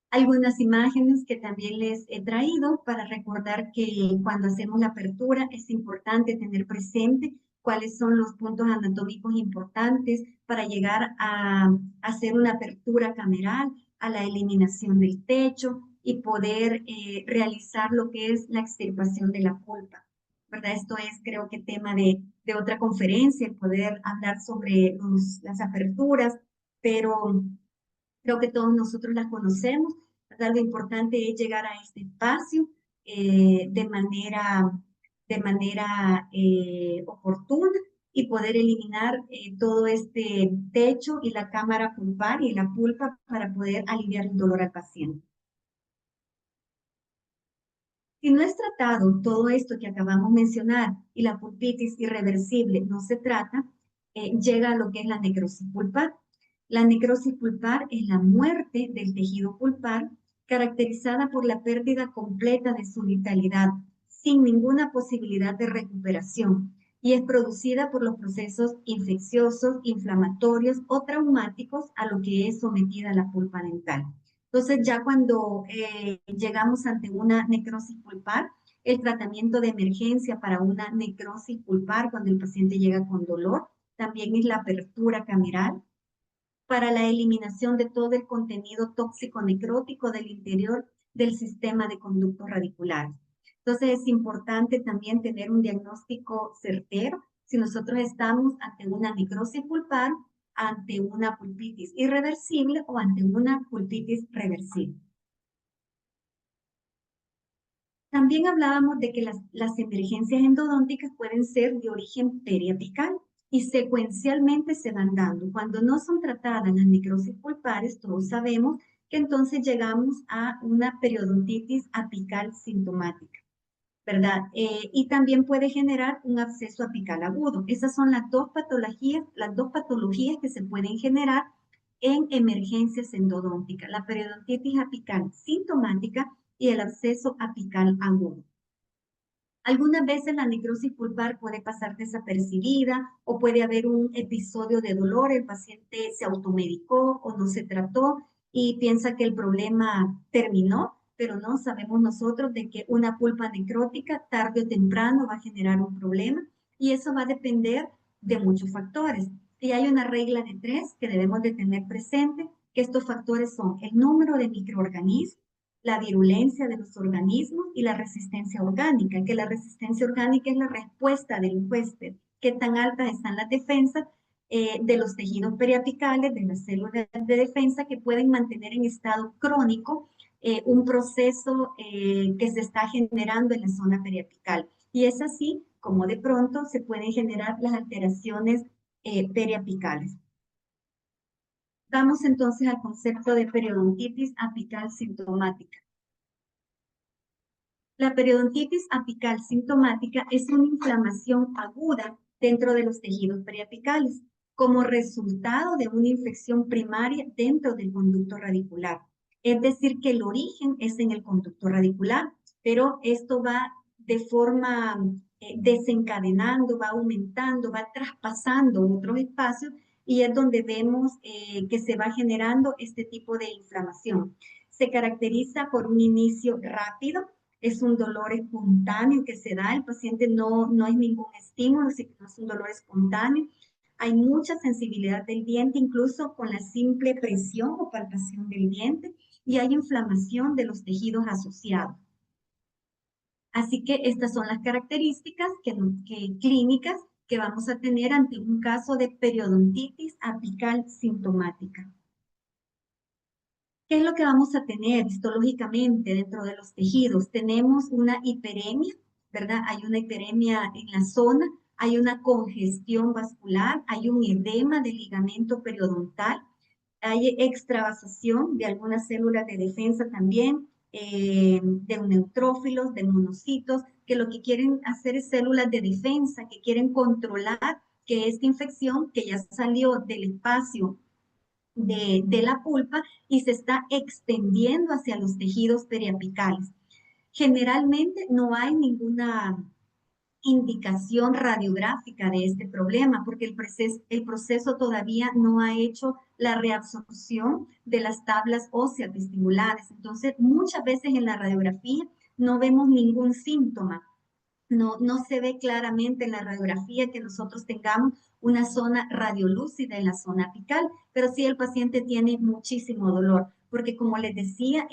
Algunas imágenes que también les he traído para recordar que cuando hacemos la apertura es importante tener presente cuáles son los puntos anatómicos importantes para llegar a hacer una apertura cameral, a la eliminación del techo y poder realizar lo que es la extirpación de la pulpa. ¿Verdad? Esto es, creo que, tema de otra conferencia, poder hablar sobre las aperturas, pero Creo que todos nosotros la conocemos, ¿verdad? Lo importante es llegar a este espacio de manera oportuna y poder eliminar todo este techo y la cámara pulpar y la pulpa para poder aliviar el dolor al paciente. Si no es tratado todo esto que acabamos de mencionar y la pulpitis irreversible no se trata, llega a lo que es la necrosis pulpar. La necrosis pulpar es la muerte del tejido pulpar caracterizada por la pérdida completa de su vitalidad, sin ninguna posibilidad de recuperación, y es producida por los procesos infecciosos, inflamatorios o traumáticos a lo que es sometida la pulpa dental. Entonces, ya cuando llegamos ante una necrosis pulpar, el tratamiento de emergencia para una necrosis pulpar cuando el paciente llega con dolor, también es la apertura cameral para la eliminación de todo el contenido tóxico necrótico del interior del sistema de conductos radiculares. Entonces, es importante también tener un diagnóstico certero si nosotros estamos ante una necrosis pulpar, ante una pulpitis irreversible o ante una pulpitis reversible. También hablábamos de que las emergencias endodónticas pueden ser de origen periapical y secuencialmente se van dando. Cuando no son tratadas las necrosis pulpares, todos sabemos que entonces llegamos a una periodontitis apical sintomática, ¿verdad? Y también puede generar un absceso apical agudo. Esas son las dos patologías que se pueden generar en emergencias endodónticas, la periodontitis apical sintomática y el absceso apical agudo. Algunas veces la necrosis pulpar puede pasar desapercibida o puede haber un episodio de dolor, el paciente se automedicó o no se trató y piensa que el problema terminó, pero no sabemos nosotros de que una pulpa necrótica tarde o temprano va a generar un problema y eso va a depender de muchos factores. Y hay una regla de 3 que debemos de tener presente, que estos factores son el número de microorganismos, la virulencia de los organismos y la resistencia orgánica, que la resistencia orgánica es la respuesta del huésped, qué tan altas están las defensas de los tejidos periapicales, de las células de defensa que pueden mantener en estado crónico un proceso que se está generando en la zona periapical. Y es así como de pronto se pueden generar las alteraciones periapicales. Vamos entonces al concepto de periodontitis apical sintomática. La periodontitis apical sintomática es una inflamación aguda dentro de los tejidos periapicales como resultado de una infección primaria dentro del conducto radicular. Es decir, que el origen es en el conducto radicular, pero esto va de forma desencadenando, va aumentando, va traspasando otros espacios y es donde vemos que se va generando este tipo de inflamación. Se caracteriza por un inicio rápido, es un dolor espontáneo que se da, el paciente no es ningún estímulo, sino que es un dolor espontáneo. Hay mucha sensibilidad del diente, incluso con la simple presión o palpación del diente, y hay inflamación de los tejidos asociados. Así que estas son las características clínicas que vamos a tener ante un caso de periodontitis apical sintomática. ¿Qué es lo que vamos a tener histológicamente dentro de los tejidos? Tenemos una hiperemia, ¿verdad? Hay una hiperemia en la zona, hay una congestión vascular, hay un edema del ligamento periodontal, hay extravasación de algunas células de defensa también, de neutrófilos, de monocitos, que lo que quieren hacer es células de defensa, que quieren controlar que esta infección que ya salió del espacio de la pulpa y se está extendiendo hacia los tejidos periapicales. Generalmente no hay ninguna indicación radiográfica de este problema porque el proceso todavía no ha hecho la reabsorción de las tablas óseas vestibulares. Entonces, muchas veces en la radiografía no vemos ningún síntoma. No se ve claramente en la radiografía que nosotros tengamos una zona radiolúcida en la zona apical, pero sí el paciente tiene muchísimo dolor, porque como les decía,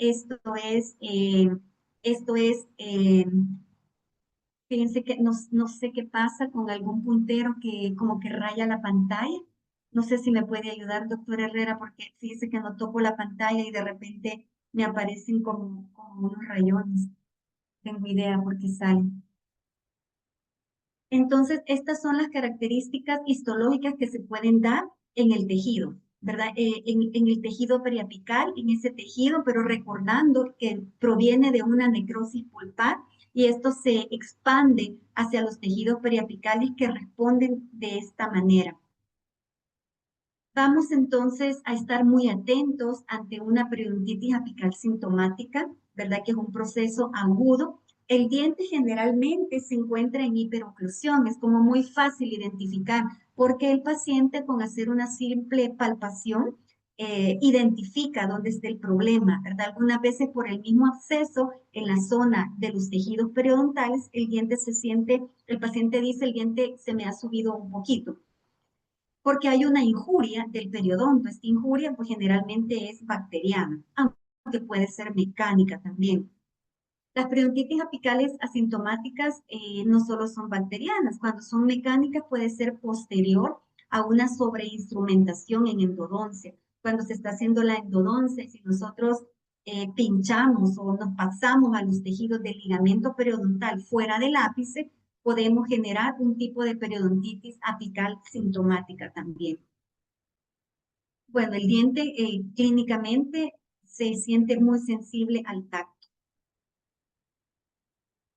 fíjense que no sé qué pasa con algún puntero que como que raya la pantalla, No sé si me puede ayudar, doctora Herrera, porque fíjese que no toco la pantalla y de repente me aparecen como unos rayones. Tengo idea por qué salen. Entonces, estas son las características histológicas que se pueden dar en el tejido, ¿verdad? En el tejido periapical, en ese tejido, pero recordando que proviene de una necrosis pulpar y esto se expande hacia los tejidos periapicales que responden de esta manera. Vamos entonces a estar muy atentos ante una periodontitis apical sintomática, ¿verdad? Que es un proceso agudo. El diente generalmente se encuentra en hiperoclusión, es como muy fácil identificar, porque el paciente con hacer una simple palpación identifica dónde está el problema, ¿verdad? Algunas veces por el mismo absceso en la zona de los tejidos periodontales, el diente se siente, el paciente dice, el diente se me ha subido un poquito porque hay una injuria del periodonto. Esta injuria pues generalmente es bacteriana, aunque puede ser mecánica también. Las periodontitis apicales asintomáticas no solo son bacterianas, cuando son mecánicas puede ser posterior a una sobreinstrumentación en endodoncia. Cuando se está haciendo la endodoncia, si nosotros pinchamos o nos pasamos a los tejidos del ligamento periodontal fuera del ápice, podemos generar un tipo de periodontitis apical sintomática también. Bueno, el diente clínicamente se siente muy sensible al tacto.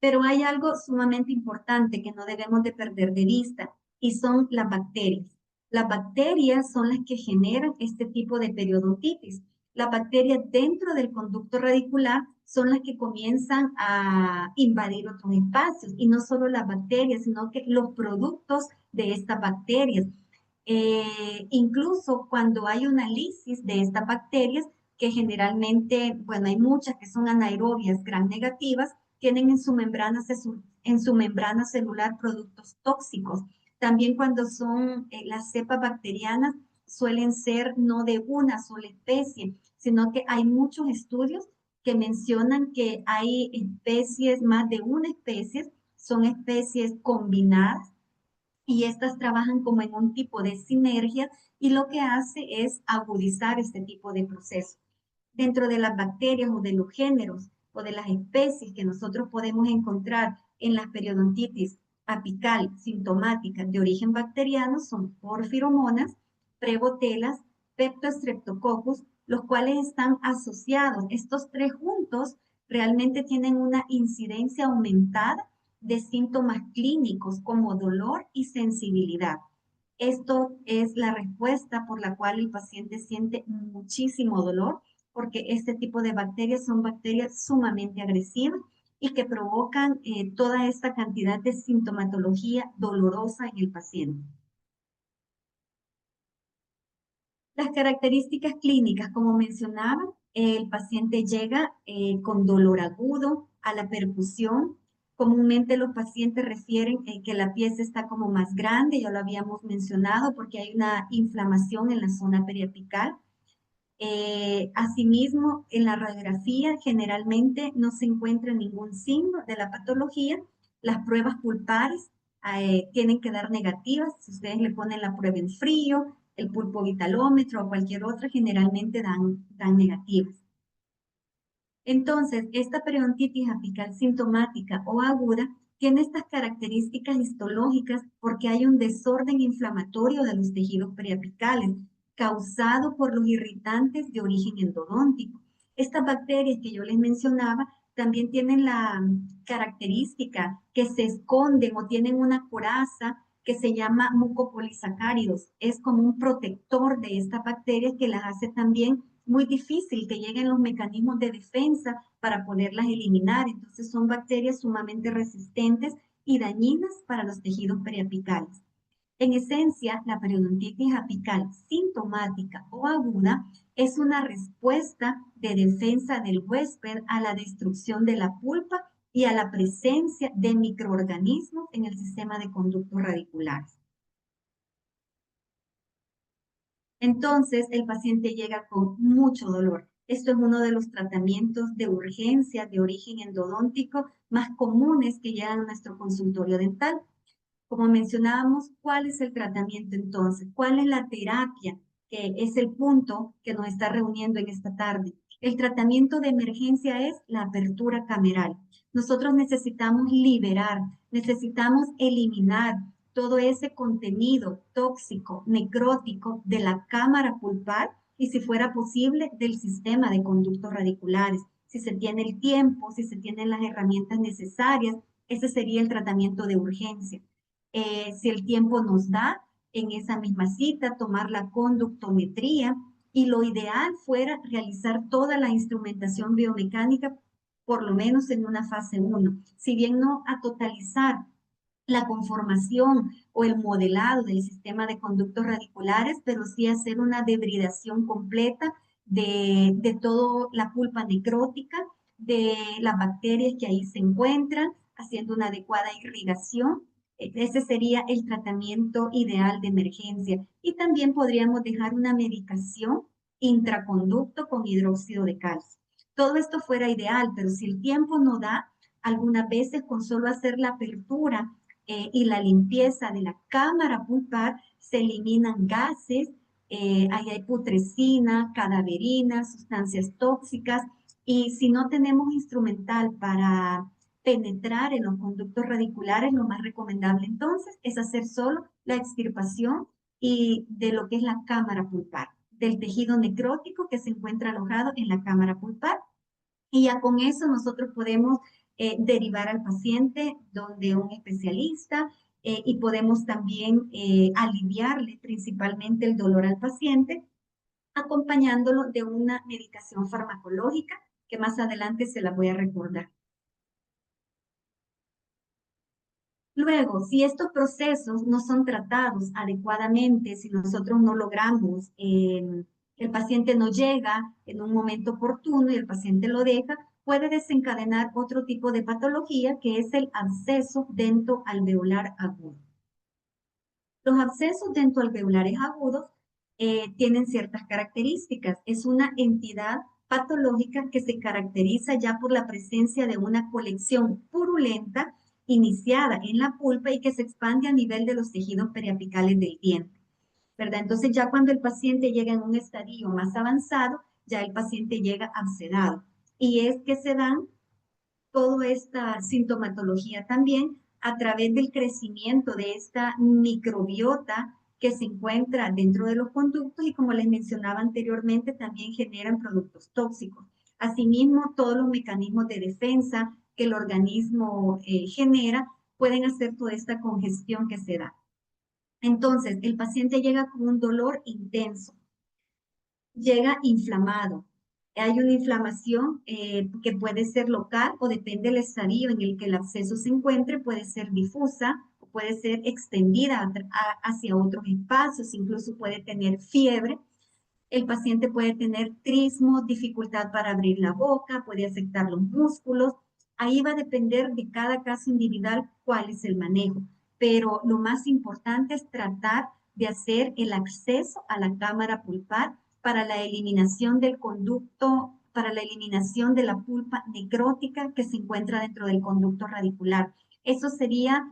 Pero hay algo sumamente importante que no debemos de perder de vista y son las bacterias. Las bacterias son las que generan este tipo de periodontitis. Las bacterias dentro del conducto radicular son las que comienzan a invadir otros espacios y no solo las bacterias, sino que los productos de estas bacterias. Incluso cuando hay una lisis de estas bacterias, que generalmente, bueno, hay muchas que son anaerobias gram negativas, tienen en su membrana celular productos tóxicos. También cuando son las cepas bacterianas, suelen ser no de una sola especie, sino que hay muchos estudios que mencionan que hay especies, más de una especie, son especies combinadas y estas trabajan como en un tipo de sinergia y lo que hace es agudizar este tipo de proceso. Dentro de las bacterias o de los géneros o de las especies que nosotros podemos encontrar en las periodontitis apical sintomática de origen bacteriano son porfiromonas, prebotelas, peptostreptococcus, los cuales están asociados. Estos tres juntos realmente tienen una incidencia aumentada de síntomas clínicos como dolor y sensibilidad. Esto es la respuesta por la cual el paciente siente muchísimo dolor, porque este tipo de bacterias son bacterias sumamente agresivas y que provocan toda esta cantidad de sintomatología dolorosa en el paciente. Las características clínicas, como mencionaba, el paciente llega con dolor agudo a la percusión. Comúnmente los pacientes refieren que la pieza está como más grande, ya lo habíamos mencionado, porque hay una inflamación en la zona periapical. Asimismo, en la radiografía generalmente no se encuentra ningún signo de la patología. Las pruebas pulpares tienen que dar negativas. Si ustedes le ponen la prueba en frío, el pulpovitalómetro o cualquier otra, generalmente dan negativas. Entonces, esta periodontitis apical sintomática o aguda tiene estas características histológicas porque hay un desorden inflamatorio de los tejidos periapicales causado por los irritantes de origen endodóntico. Estas bacterias que yo les mencionaba también tienen la característica que se esconden o tienen una coraza que se llama mucopolisacáridos. Es como un protector de estas bacterias que las hace también muy difícil que lleguen los mecanismos de defensa para poderlas eliminar. Entonces son bacterias sumamente resistentes y dañinas para los tejidos periapicales. En esencia, la periodontitis apical sintomática o aguda es una respuesta de defensa del huésped a la destrucción de la pulpa y a la presencia de microorganismos en el sistema de conductos radiculares. Entonces, el paciente llega con mucho dolor. Esto es uno de los tratamientos de urgencia de origen endodóntico más comunes que llegan a nuestro consultorio dental. Como mencionábamos, ¿cuál es el tratamiento entonces? ¿Cuál es la terapia? Que es el punto que nos está reuniendo en esta tarde. El tratamiento de emergencia es la apertura cameral. Nosotros necesitamos liberar, necesitamos eliminar todo ese contenido tóxico, necrótico de la cámara pulpar y, si fuera posible, del sistema de conductos radiculares. Si se tiene el tiempo, si se tienen las herramientas necesarias, ese sería el tratamiento de urgencia. Si el tiempo nos da, en esa misma cita, tomar la conductometría, y lo ideal fuera realizar toda la instrumentación biomecánica, por lo menos en una fase 1. Si bien no a totalizar la conformación o el modelado del sistema de conductos radiculares, pero sí hacer una debridación completa de toda la pulpa necrótica, de las bacterias que ahí se encuentran, haciendo una adecuada irrigación. Ese sería el tratamiento ideal de emergencia. Y también podríamos dejar una medicación intraconducto con hidróxido de calcio. Todo esto fuera ideal, pero si el tiempo no da, algunas veces con solo hacer la apertura y la limpieza de la cámara pulpar, se eliminan gases, ahí hay putrescina, cadaverina, sustancias tóxicas, y si no tenemos instrumental para penetrar en los conductos radiculares, lo más recomendable entonces es hacer solo la extirpación y de lo que es la cámara pulpar, del tejido necrótico que se encuentra alojado en la cámara pulpar. Y ya con eso nosotros podemos derivar al paciente donde un especialista, y podemos también aliviarle principalmente el dolor al paciente, acompañándolo de una medicación farmacológica que más adelante se la voy a recordar. Luego, si estos procesos no son tratados adecuadamente, si nosotros no logramos, el paciente no llega en un momento oportuno y el paciente lo deja, puede desencadenar otro tipo de patología, que es el absceso dentoalveolar agudo. Los abscesos dentoalveolares agudos tienen ciertas características. Es una entidad patológica que se caracteriza ya por la presencia de una colección purulenta iniciada en la pulpa y que se expande a nivel de los tejidos periapicales del diente, ¿verdad? Entonces ya cuando el paciente llega en un estadio más avanzado, ya el paciente llega abscedado. Y es que se dan toda esta sintomatología también a través del crecimiento de esta microbiota que se encuentra dentro de los conductos, y como les mencionaba anteriormente, también generan productos tóxicos. Asimismo, todos los mecanismos de defensa que el organismo genera pueden hacer toda esta congestión que se da. Entonces, el paciente llega con un dolor intenso, llega inflamado. Hay una inflamación que puede ser local o depende del estadio en el que el absceso se encuentre, puede ser difusa o puede ser extendida hacia otros espacios, incluso puede tener fiebre. El paciente puede tener trismo, dificultad para abrir la boca, puede afectar los músculos. Ahí va a depender de cada caso individual cuál es el manejo, pero lo más importante es tratar de hacer el acceso a la cámara pulpar para la eliminación del conducto, para la eliminación de la pulpa necrótica que se encuentra dentro del conducto radicular. Eso sería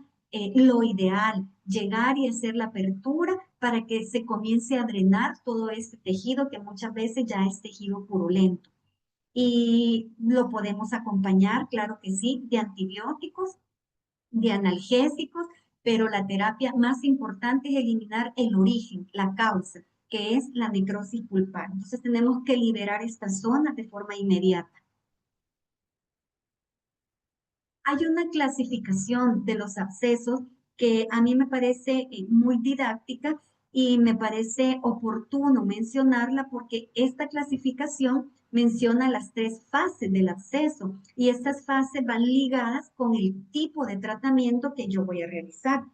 lo ideal, llegar y hacer la apertura para que se comience a drenar todo este tejido que muchas veces ya es tejido purulento. Y lo podemos acompañar, claro que sí, de antibióticos, de analgésicos, pero la terapia más importante es eliminar el origen, la causa, que es la necrosis pulpar. Entonces tenemos que liberar esta zona de forma inmediata. Hay una clasificación de los abscesos que a mí me parece muy didáctica y me parece oportuno mencionarla, porque esta clasificación menciona las 3 fases del absceso y estas fases van ligadas con el tipo de tratamiento que yo voy a realizar.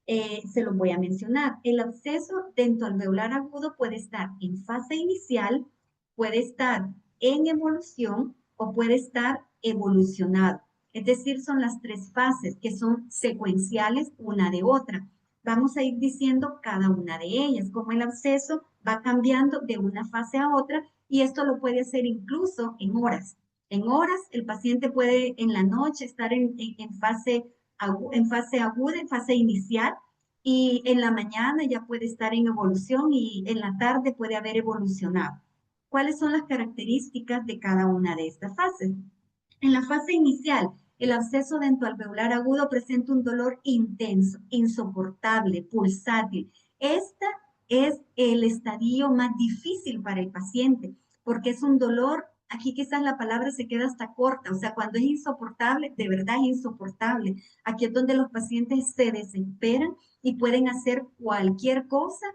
Se los voy a mencionar. El absceso dentoalveolar agudo puede estar en fase inicial, puede estar en evolución o puede estar evolucionado. Es decir, son las 3 fases que son secuenciales una de otra. Vamos a ir diciendo cada una de ellas, cómo el absceso va cambiando de una fase a otra, y esto lo puede hacer incluso en horas. En horas, el paciente puede en la noche estar en fase en fase aguda, en fase inicial, y en la mañana ya puede estar en evolución y en la tarde puede haber evolucionado. ¿Cuáles son las características de cada una de estas fases? En la fase inicial, el absceso dentoalveolar agudo presenta un dolor intenso, insoportable, pulsátil. Esta es el estadio más difícil para el paciente, porque es un dolor, aquí quizás la palabra se queda hasta corta, o sea, cuando es insoportable, de verdad es insoportable. Aquí es donde los pacientes se desesperan y pueden hacer cualquier cosa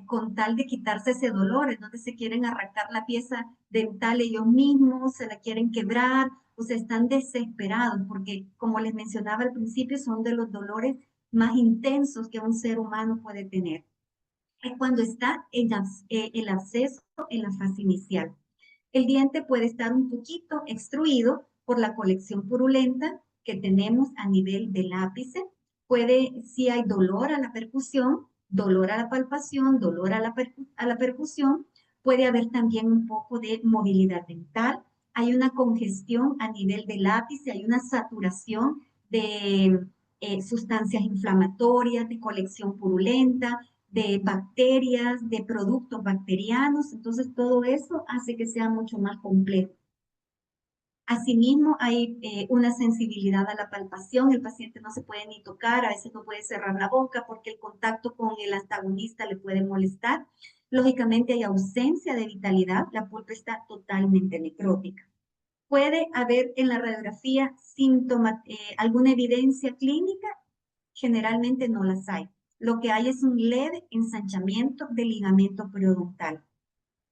con tal de quitarse ese dolor, entonces se quieren arrancar la pieza dental ellos mismos, se la quieren quebrar, o sea, están desesperados porque, como les mencionaba al principio, son de los dolores más intensos que un ser humano puede tener. Es cuando está el absceso en la fase inicial. El diente puede estar un poquito extruido por la colección purulenta que tenemos a nivel del ápice. Puede, si hay dolor a la percusión, dolor a la palpación, dolor a la percusión, puede haber también un poco de movilidad dental. Hay una congestión a nivel del ápice, hay una saturación de sustancias inflamatorias, de colección purulenta, de bacterias, de productos bacterianos, entonces todo eso hace que sea mucho más complejo. Asimismo, hay una sensibilidad a la palpación, el paciente no se puede ni tocar, a veces no puede cerrar la boca porque el contacto con el antagonista le puede molestar. Lógicamente hay ausencia de vitalidad, la pulpa está totalmente necrótica. Puede haber en la radiografía alguna evidencia clínica, generalmente no las hay. Lo que hay es un leve ensanchamiento del ligamento periodontal,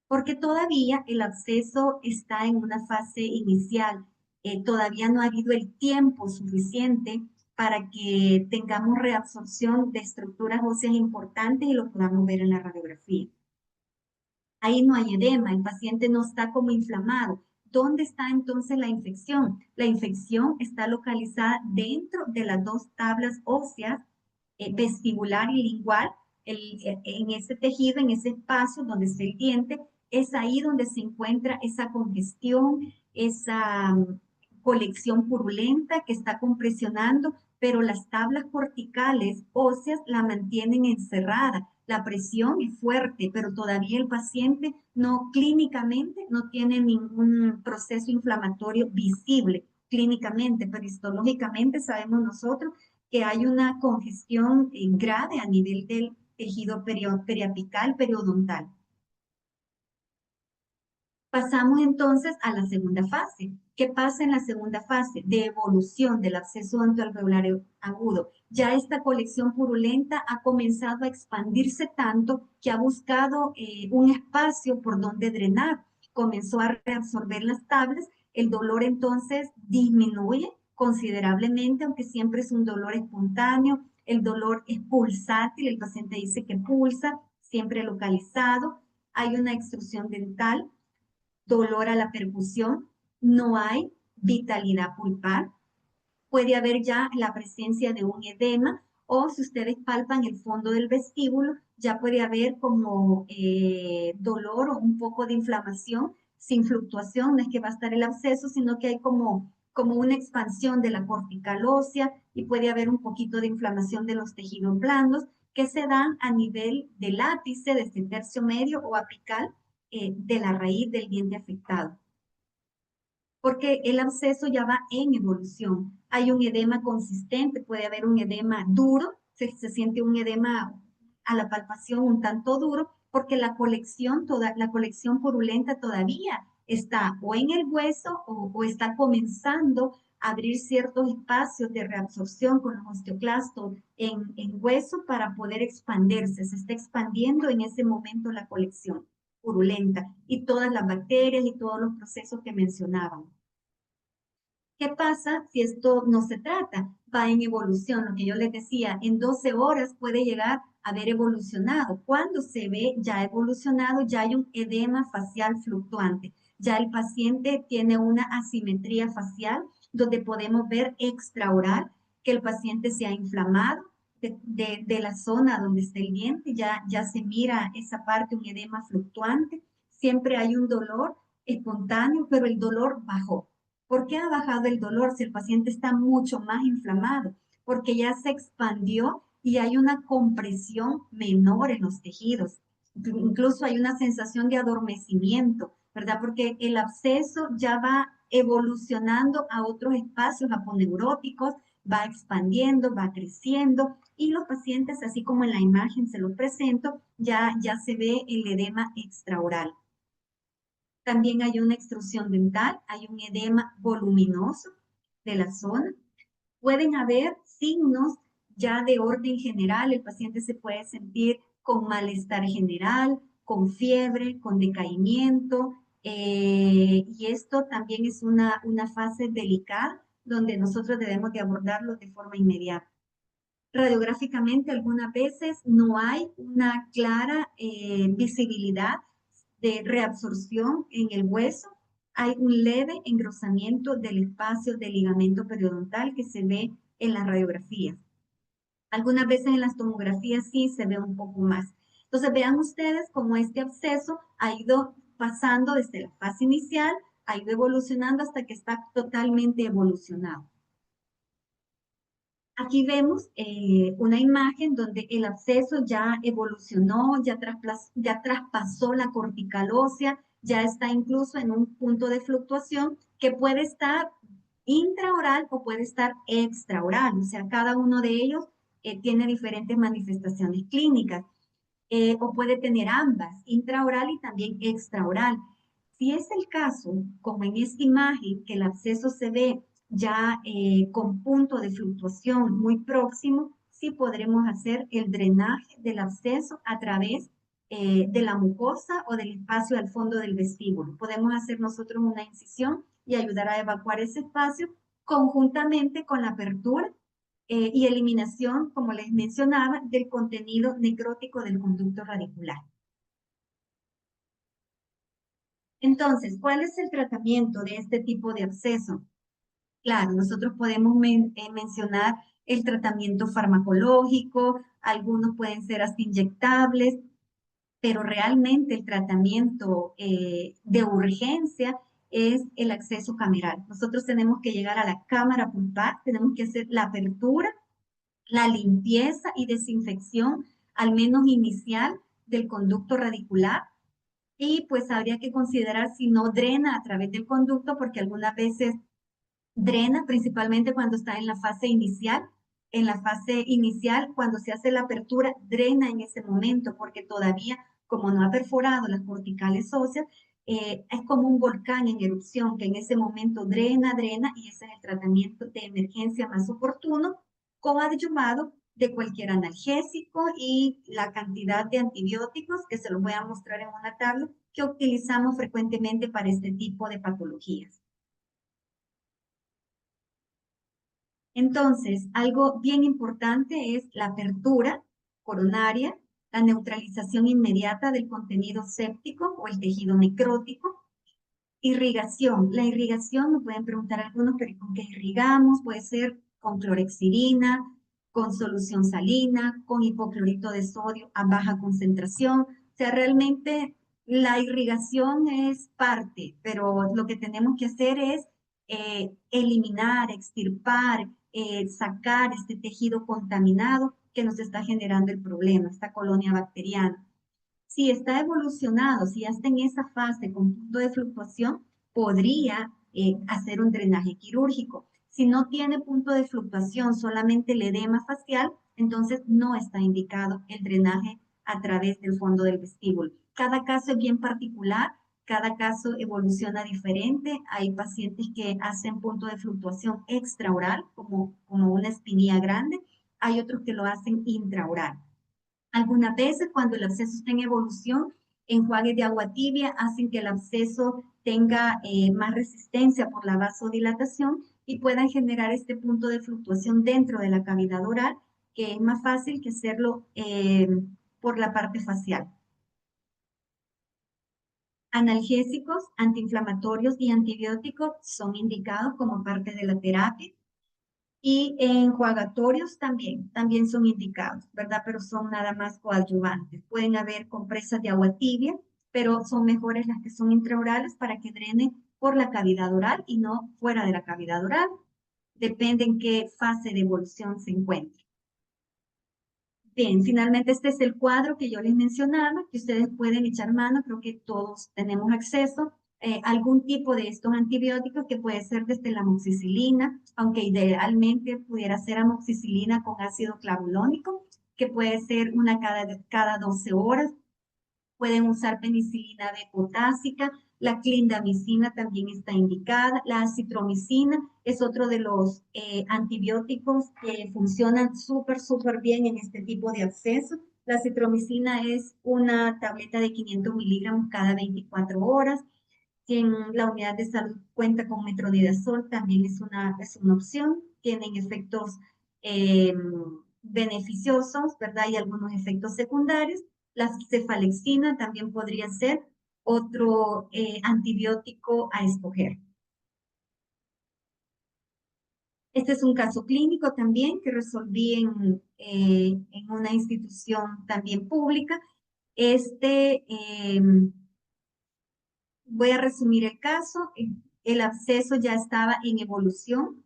porque todavía el absceso está en una fase inicial. Todavía no ha habido el tiempo suficiente para que tengamos reabsorción de estructuras óseas importantes y lo podamos ver en la radiografía. Ahí no hay edema, el paciente no está como inflamado. ¿Dónde está entonces la infección? La infección está localizada dentro de las dos tablas óseas vestibular y lingual, en ese tejido, en ese espacio donde está el diente, es ahí donde se encuentra esa congestión, esa colección purulenta que está compresionando, pero las tablas corticales óseas la mantienen encerrada. La presión es fuerte, pero todavía el paciente no clínicamente no tiene ningún proceso inflamatorio visible clínicamente, pero histológicamente sabemos nosotros que hay una congestión grave a nivel del tejido periapical, periodontal. Pasamos entonces a la segunda fase. ¿Qué pasa en la segunda fase? De evolución del absceso dentoalveolar agudo. Ya esta colección purulenta ha comenzado a expandirse tanto que ha buscado un espacio por donde drenar. Comenzó a reabsorber las tablas. El dolor entonces disminuye considerablemente, aunque siempre es un dolor espontáneo. El dolor es pulsátil, el paciente dice que pulsa, siempre localizado. Hay una extrusión dental, dolor a la percusión, no hay vitalidad pulpar, puede haber ya la presencia de un edema o si ustedes palpan el fondo del vestíbulo, ya puede haber como dolor o un poco de inflamación sin fluctuación, no es que va a estar el absceso, sino que hay como una expansión de la cortical ósea y puede haber un poquito de inflamación de los tejidos blandos que se dan a nivel del ápice, de este tercio medio o apical de la raíz del diente afectado. Porque el absceso ya va en evolución. Hay un edema consistente, puede haber un edema duro, se siente un edema a la palpación un tanto duro, porque la colección purulenta todavía está o en el hueso o está comenzando a abrir ciertos espacios de reabsorción con los osteoclastos en hueso para poder expandirse. Se está expandiendo en ese momento la colección purulenta y todas las bacterias y todos los procesos que mencionábamos. ¿Qué pasa si esto no se trata? Va en evolución, lo que yo les decía, en 12 horas puede llegar a haber evolucionado. Cuando se ve ya evolucionado, ya hay un edema facial fluctuante. Ya el paciente tiene una asimetría facial donde podemos ver extraoral que el paciente se ha inflamado de la zona donde está el diente, ya se mira esa parte, un edema fluctuante. Siempre hay un dolor espontáneo, pero el dolor bajó ¿Por qué ha bajado el dolor si el paciente está mucho más inflamado? Porque ya se expandió y hay una compresión menor en los tejidos. Incluso hay una sensación de adormecimiento, ¿verdad? Porque el absceso ya va evolucionando a otros espacios aponeuróticos, va expandiendo, va creciendo y los pacientes, así como en la imagen se los presento, ya se ve el edema extraoral. También hay una extrusión dental, hay un edema voluminoso de la zona. Pueden haber signos ya de orden general, el paciente se puede sentir con malestar general, con fiebre, con decaimiento, y esto también es una fase delicada donde nosotros debemos de abordarlo de forma inmediata. Radiográficamente, algunas veces no hay una clara visibilidad de reabsorción en el hueso. Hay un leve engrosamiento del espacio del ligamento periodontal que se ve en las radiografías. Algunas veces en las tomografías sí se ve un poco más. Entonces vean ustedes cómo este absceso ha ido pasando desde la fase inicial, ha ido evolucionando hasta que está totalmente evolucionado. Aquí vemos una imagen donde el absceso ya evolucionó, ya traspasó la cortical ósea, ya está incluso en un punto de fluctuación que puede estar intraoral o puede estar extraoral. O sea, cada uno de ellos tiene diferentes manifestaciones clínicas o puede tener ambas, intraoral y también extraoral. Si es el caso, como en esta imagen, que el absceso se ve ya con punto de fluctuación muy próximo, sí podremos hacer el drenaje del absceso a través de la mucosa o del espacio al fondo del vestíbulo. Podemos hacer nosotros una incisión y ayudar a evacuar ese espacio conjuntamente con la apertura y eliminación, como les mencionaba, del contenido necrótico del conducto radicular. Entonces, ¿cuál es el tratamiento de este tipo de absceso? Claro, nosotros podemos mencionar el tratamiento farmacológico, algunos pueden ser hasta inyectables, pero realmente el tratamiento de urgencia es el acceso cameral. Nosotros tenemos que llegar a la cámara pulpar, tenemos que hacer la apertura, la limpieza y desinfección, al menos inicial, del conducto radicular. Y pues habría que considerar si no drena a través del conducto, porque algunas veces drena, principalmente cuando está en la fase inicial. En la fase inicial, cuando se hace la apertura, drena en ese momento, porque todavía, como no ha perforado las corticales óseas, es como un volcán en erupción, que en ese momento drena, y ese es el tratamiento de emergencia más oportuno, coadyuvado de cualquier analgésico y la cantidad de antibióticos, que se los voy a mostrar en una tabla, que utilizamos frecuentemente para este tipo de patologías. Entonces, algo bien importante es la apertura coronaria, la neutralización inmediata del contenido séptico o el tejido necrótico. Irrigación. La irrigación, me pueden preguntar algunos, pero ¿con qué irrigamos? Puede ser con clorexidina, con solución salina, con hipoclorito de sodio a baja concentración. O sea, realmente la irrigación es parte, pero lo que tenemos que hacer es eliminar, extirpar, sacar este tejido contaminado que nos está generando el problema, esta colonia bacteriana. Si está evolucionado, si ya está en esa fase con punto de fluctuación, podría hacer un drenaje quirúrgico. Si no tiene punto de fluctuación, solamente el edema facial, entonces no está indicado el drenaje a través del fondo del vestíbulo. Cada caso es bien particular, cada caso evoluciona diferente. Hay pacientes que hacen punto de fluctuación extraoral, como una espinilla grande. Hay otros que lo hacen intraoral. Algunas veces cuando el absceso está en evolución, enjuagues de agua tibia hacen que el absceso tenga más resistencia por la vasodilatación y puedan generar este punto de fluctuación dentro de la cavidad oral, que es más fácil que hacerlo por la parte facial. Analgésicos, antiinflamatorios y antibióticos son indicados como parte de la terapia. Y enjuagatorios también son indicados, ¿verdad? Pero son nada más coadyuvantes. Pueden haber compresas de agua tibia, pero son mejores las que son intraorales para que drenen por la cavidad oral y no fuera de la cavidad oral. Depende en qué fase de evolución se encuentre. Bien, finalmente este es el cuadro que yo les mencionaba, que ustedes pueden echar mano, creo que todos tenemos acceso a algún tipo de estos antibióticos que puede ser desde la amoxicilina, aunque idealmente pudiera ser amoxicilina con ácido clavulónico, que puede ser una cada 12 horas. Pueden usar penicilina B potásica, la clindamicina también está indicada, la acitromicina es otro de los antibióticos que funcionan súper bien en este tipo de abscesos. La acitromicina es una tableta de 500 miligramos cada 24 horas. Si en la unidad de salud cuenta con metronidazol, también es una opción. Tienen efectos eh, beneficiosos, ¿verdad? Y algunos efectos secundarios. La cefalexina también podría ser otro antibiótico a escoger. Este es un caso clínico también que resolví en una institución también pública. Voy a resumir el caso. El absceso ya estaba en evolución.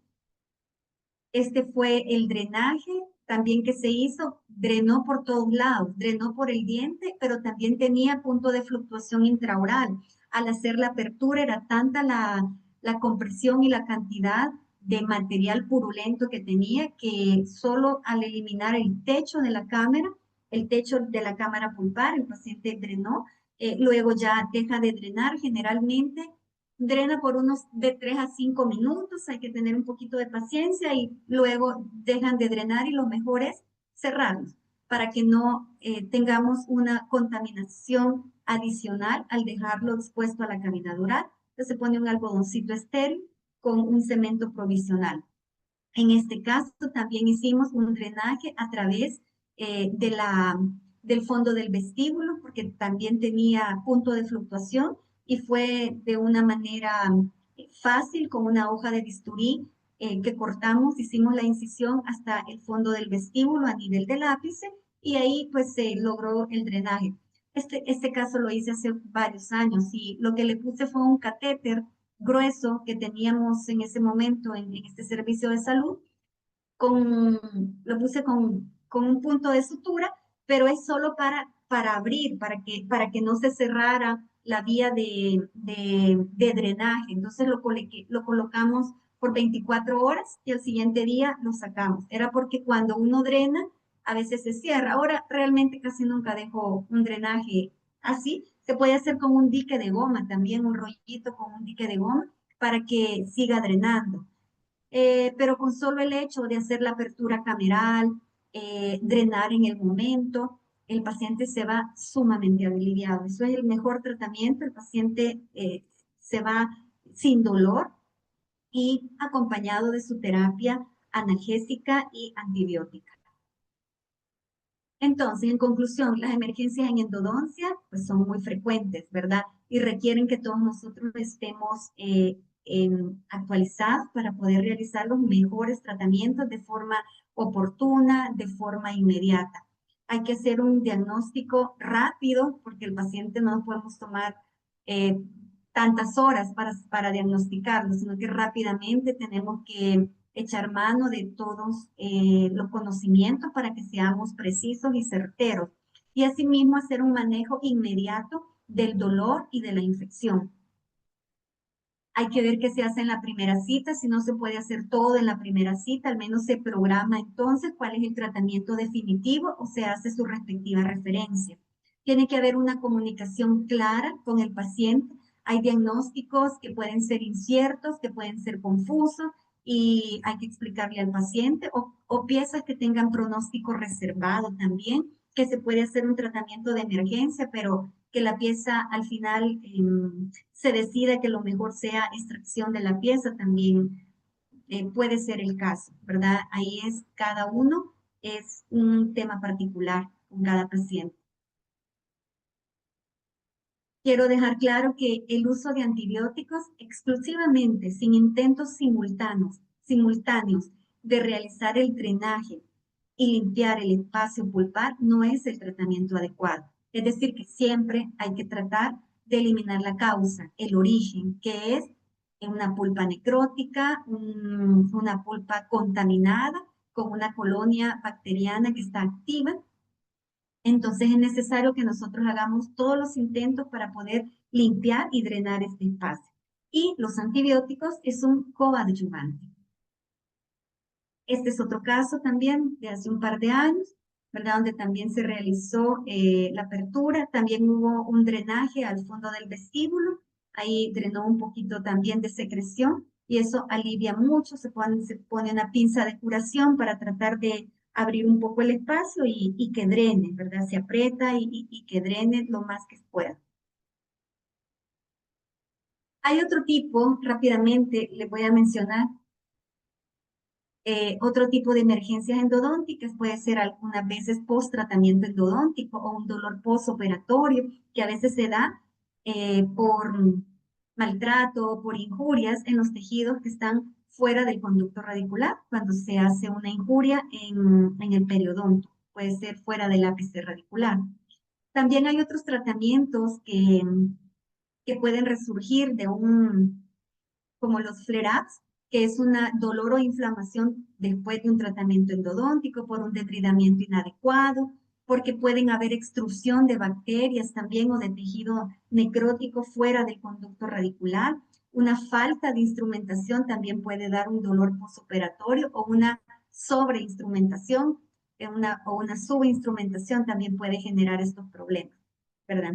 Este fue el drenaje también que se hizo. Drenó por todos lados, drenó por el diente, pero también tenía punto de fluctuación intraoral. Al hacer la apertura era tanta la compresión y la cantidad de material purulento que tenía que solo al eliminar el techo de la cámara, el techo de la cámara pulpar, el paciente drenó. Luego ya deja de drenar generalmente. Drena por unos de 3 a 5 minutos, hay que tener un poquito de paciencia y luego dejan de drenar y lo mejor es cerrarlos para que no tengamos una contaminación adicional al dejarlo expuesto a la cavidad oral. Entonces se pone un algodoncito estéril con un cemento provisional. En este caso también hicimos un drenaje a través del fondo del vestíbulo porque también tenía punto de fluctuación y fue de una manera fácil con una hoja de bisturí que cortamos, hicimos la incisión hasta el fondo del vestíbulo a nivel del ápice y ahí pues se logró el drenaje. Este caso lo hice hace varios años y lo que le puse fue un catéter grueso que teníamos en ese momento en este servicio de salud, lo puse con un punto de sutura, pero es solo para abrir, para que no se cerrara la vía de drenaje. Entonces lo colocamos por 24 horas y el siguiente día lo sacamos. Era porque cuando uno drena, a veces se cierra. Ahora realmente casi nunca dejo un drenaje así. Se puede hacer con un dique de goma, también un rollito con un dique de goma para que siga drenando. Pero con solo el hecho de hacer la apertura cameral, drenar en el momento, el paciente se va sumamente aliviado. Eso es el mejor tratamiento. El paciente se va sin dolor y acompañado de su terapia analgésica y antibiótica. Entonces, en conclusión, las emergencias en endodoncia pues son muy frecuentes, ¿verdad? Y requieren que todos nosotros estemos actualizados para poder realizar los mejores tratamientos de forma oportuna, de forma inmediata. Hay que hacer un diagnóstico rápido porque el paciente no podemos tomar tantas horas para diagnosticarlo, sino que rápidamente tenemos que echar mano de todos los conocimientos para que seamos precisos y certeros. Y asimismo hacer un manejo inmediato del dolor y de la infección. Hay que ver qué se hace en la primera cita, si no se puede hacer todo en la primera cita, al menos se programa entonces cuál es el tratamiento definitivo o se hace su respectiva referencia. Tiene que haber una comunicación clara con el paciente. Hay diagnósticos que pueden ser inciertos, que pueden ser confusos y hay que explicarle al paciente o piezas que tengan pronóstico reservado también, que se puede hacer un tratamiento de emergencia, pero que la pieza al final se decida que lo mejor sea extracción de la pieza, también puede ser el caso, ¿verdad? Ahí es cada uno, es un tema particular con cada paciente. Quiero dejar claro que el uso de antibióticos exclusivamente sin intentos simultáneos de realizar el drenaje y limpiar el espacio pulpar no es el tratamiento adecuado. Es decir, que siempre hay que tratar de eliminar la causa, el origen, que es una pulpa necrótica, una pulpa contaminada con una colonia bacteriana que está activa. Entonces es necesario que nosotros hagamos todos los intentos para poder limpiar y drenar este espacio. Y los antibióticos es un coadyuvante. Este es otro caso también de hace un par de años, ¿verdad? Donde también se realizó la apertura. También hubo un drenaje al fondo del vestíbulo. Ahí drenó un poquito también de secreción y eso alivia mucho. Se pone una pinza de curación para tratar de abrir un poco el espacio y que drene, ¿verdad? Se aprieta y que drene lo más que pueda. Hay otro tipo, rápidamente le voy a mencionar, otro tipo de emergencias endodónticas puede ser algunas veces post-tratamiento endodóntico o un dolor postoperatorio que a veces se da por maltrato o por injurias en los tejidos que están fuera del conducto radicular, cuando se hace una injuria en el periodonto, puede ser fuera del ápice radicular. También hay otros tratamientos que pueden resurgir como los flare-ups, que es una dolor o inflamación después de un tratamiento endodóntico por un depredamiento inadecuado, porque pueden haber extrusión de bacterias también o de tejido necrótico fuera del conducto radicular. Una falta de instrumentación también puede dar un dolor postoperatorio o una sobreinstrumentación o una subinstrumentación también puede generar estos problemas, ¿verdad?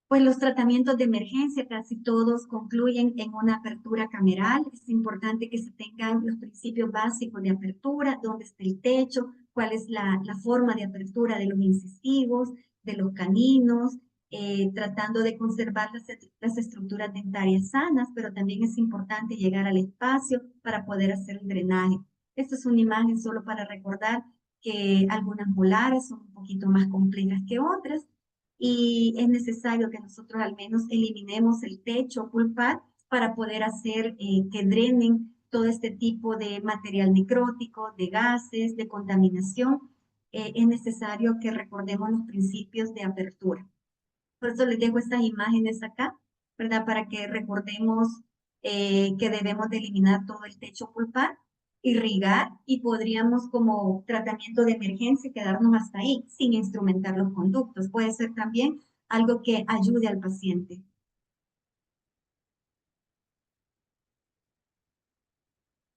Pues los tratamientos de emergencia casi todos concluyen en una apertura cameral. Es importante que se tengan los principios básicos de apertura, dónde está el techo, cuál es la forma de apertura de los incisivos, de los caninos, tratando de conservar las estructuras dentarias sanas, pero también es importante llegar al espacio para poder hacer el drenaje. Esta es una imagen solo para recordar que algunas molares son un poquito más complejas que otras, y es necesario que nosotros al menos eliminemos el techo pulpar para poder hacer que drenen todo este tipo de material necrótico, de gases, de contaminación. Es necesario que recordemos los principios de apertura. Por eso les dejo estas imágenes acá, ¿verdad? Para que recordemos que debemos de eliminar todo el techo pulpar, irrigar y podríamos como tratamiento de emergencia quedarnos hasta ahí sin instrumentar los conductos. Puede ser también algo que ayude al paciente.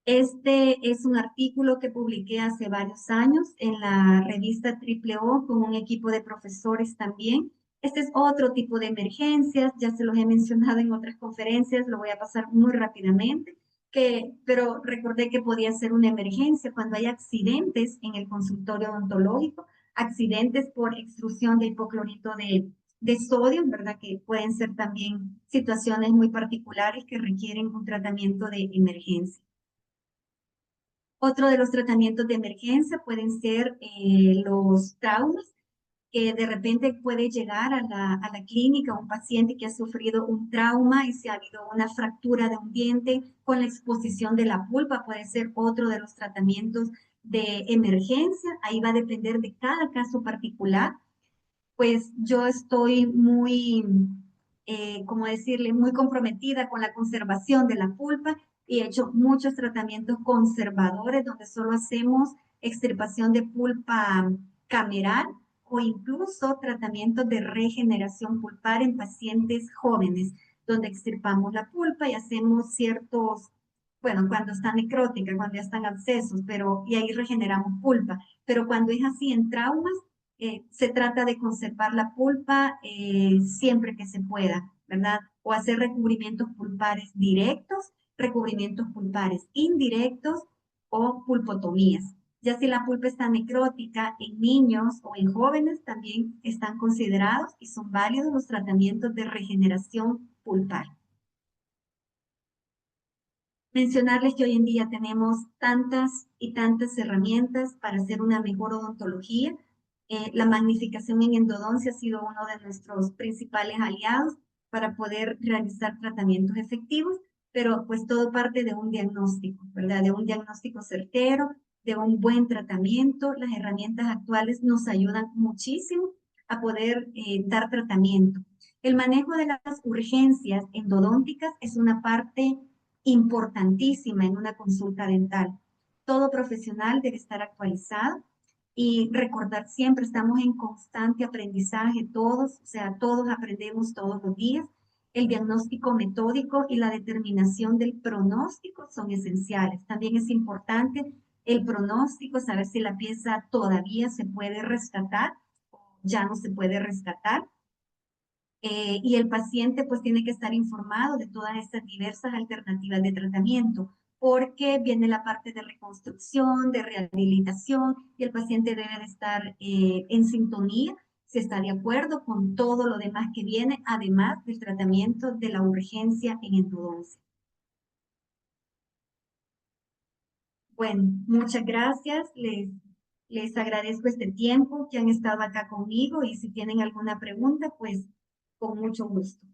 Este es un artículo que publiqué hace varios años en la revista O con un equipo de profesores también. Este es otro tipo de emergencias, ya se los he mencionado en otras conferencias, lo voy a pasar muy rápidamente, pero recordé que podía ser una emergencia cuando hay accidentes en el consultorio odontológico, accidentes por extrusión de hipoclorito de sodio, ¿verdad? Que pueden ser también situaciones muy particulares que requieren un tratamiento de emergencia. Otro de los tratamientos de emergencia pueden ser los traumas, que de repente puede llegar a la clínica un paciente que ha sufrido un trauma y si ha habido una fractura de un diente con la exposición de la pulpa, puede ser otro de los tratamientos de emergencia. Ahí va a depender de cada caso particular. Pues yo estoy muy, ¿cómo decirle?, muy comprometida con la conservación de la pulpa y he hecho muchos tratamientos conservadores donde solo hacemos extirpación de pulpa cameral o incluso tratamientos de regeneración pulpar en pacientes jóvenes, donde extirpamos la pulpa y hacemos ciertos, bueno, cuando está necrótica, cuando ya están abscesos, y ahí regeneramos pulpa. Pero cuando es así en traumas, se trata de conservar la pulpa siempre que se pueda, ¿verdad? O hacer recubrimientos pulpares directos, recubrimientos pulpares indirectos o pulpotomías. Ya si la pulpa está necrótica en niños o en jóvenes, también están considerados y son válidos los tratamientos de regeneración pulpar. Mencionarles que hoy en día tenemos tantas y tantas herramientas para hacer una mejor odontología. La magnificación en endodoncia ha sido uno de nuestros principales aliados para poder realizar tratamientos efectivos, pero pues todo parte de un diagnóstico, ¿verdad? De un diagnóstico certero, de un buen tratamiento. Las herramientas actuales nos ayudan muchísimo a poder dar tratamiento. El manejo de las urgencias endodónticas es una parte importantísima en una consulta dental. Todo profesional debe estar actualizado y recordar siempre, estamos en constante aprendizaje todos, o sea, todos aprendemos todos los días. El diagnóstico metódico y la determinación del pronóstico son esenciales. También es importante el pronóstico, saber si la pieza todavía se puede rescatar o ya no se puede rescatar. Y el paciente pues tiene que estar informado de todas estas diversas alternativas de tratamiento, porque viene la parte de reconstrucción, de rehabilitación, y el paciente debe de estar en sintonía, si está de acuerdo con todo lo demás que viene, además del tratamiento de la urgencia en endodoncia. Bueno, muchas gracias. Les agradezco este tiempo que han estado acá conmigo y si tienen alguna pregunta, pues con mucho gusto.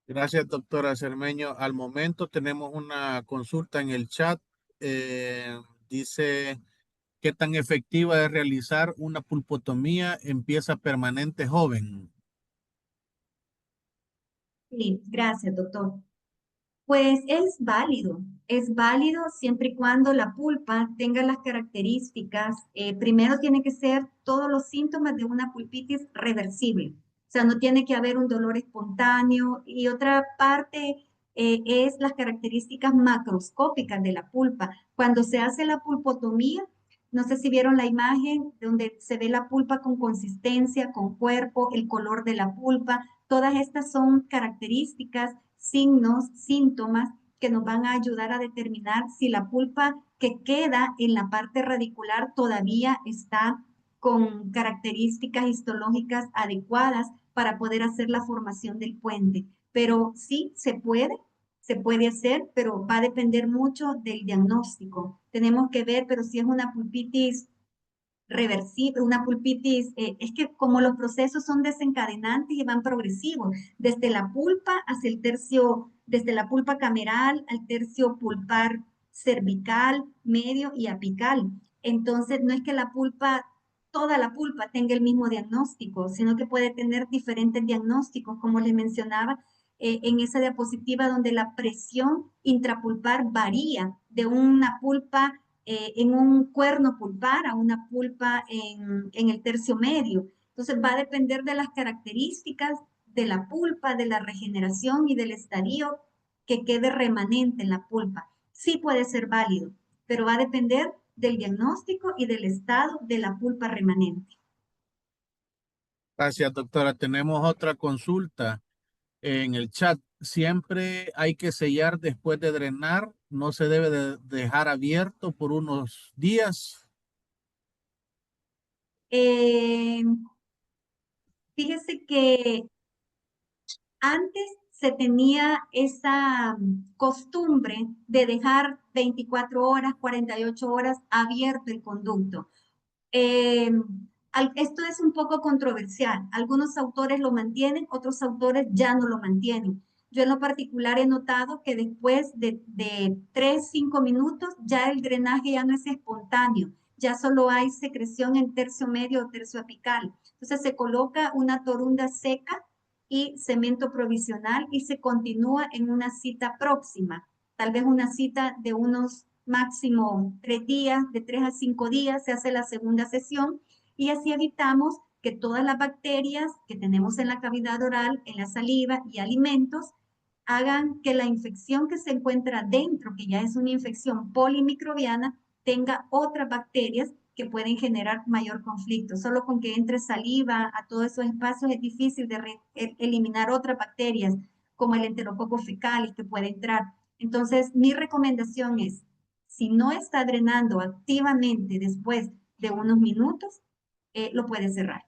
Gracias, doctora Cermeño. Al momento tenemos una consulta en el chat. Dice, ¿qué tan efectiva es realizar una pulpotomía en pieza permanente joven? Sí, gracias, doctor. Pues es válido siempre y cuando la pulpa tenga las características. Primero tiene que ser todos los síntomas de una pulpitis reversible. O sea, no tiene que haber un dolor espontáneo. Y otra parte es las características macroscópicas de la pulpa. Cuando se hace la pulpotomía, no sé si vieron la imagen donde se ve la pulpa con consistencia, con cuerpo, el color de la pulpa. Todas estas son características, signos, síntomas que nos van a ayudar a determinar si la pulpa que queda en la parte radicular todavía está con características histológicas adecuadas para poder hacer la formación del puente. Pero sí se puede hacer, pero va a depender mucho del diagnóstico. Tenemos que ver, pero si es una pulpitis reversible, una pulpitis, es que como los procesos son desencadenantes y van progresivos, desde la pulpa hacia el tercio, desde la pulpa cameral al tercio pulpar cervical, medio y apical. Entonces, no es que la pulpa, toda la pulpa tenga el mismo diagnóstico, sino que puede tener diferentes diagnósticos, como les mencionaba en esa diapositiva donde la presión intrapulpar varía de una pulpa en un cuerno pulpar a una pulpa en el tercio medio. Entonces va a depender de las características de la pulpa, de la regeneración y del estadio que quede remanente en la pulpa. Sí puede ser válido, pero va a depender del diagnóstico y del estado de la pulpa remanente. Gracias, doctora. Tenemos otra consulta en el chat. Siempre hay que sellar después de drenar. No se debe de dejar abierto por unos días. Eh, Fíjese que antes se tenía esa costumbre de dejar 24 horas, 48 horas abierto el conducto. Eh, Esto es un poco controversial. Algunos autores lo mantienen, otros autores ya no lo mantienen. Yo en lo particular he notado que después de 3, 5 minutos ya el drenaje ya no es espontáneo, ya solo hay secreción en tercio medio o tercio apical. Entonces se coloca una torunda seca y cemento provisional y se continúa en una cita próxima, tal vez una cita de unos máximo 3 días, de 3 a 5 días se hace la segunda sesión y así evitamos que todas las bacterias que tenemos en la cavidad oral, en la saliva y alimentos hagan que la infección que se encuentra dentro, que ya es una infección polimicrobiana, tenga otras bacterias que pueden generar mayor conflicto. Solo con que entre saliva a todos esos espacios es difícil de eliminar otras bacterias como el enterococo fecal que puede entrar. Entonces, mi recomendación es, si no está drenando activamente después de unos minutos, lo puede cerrar.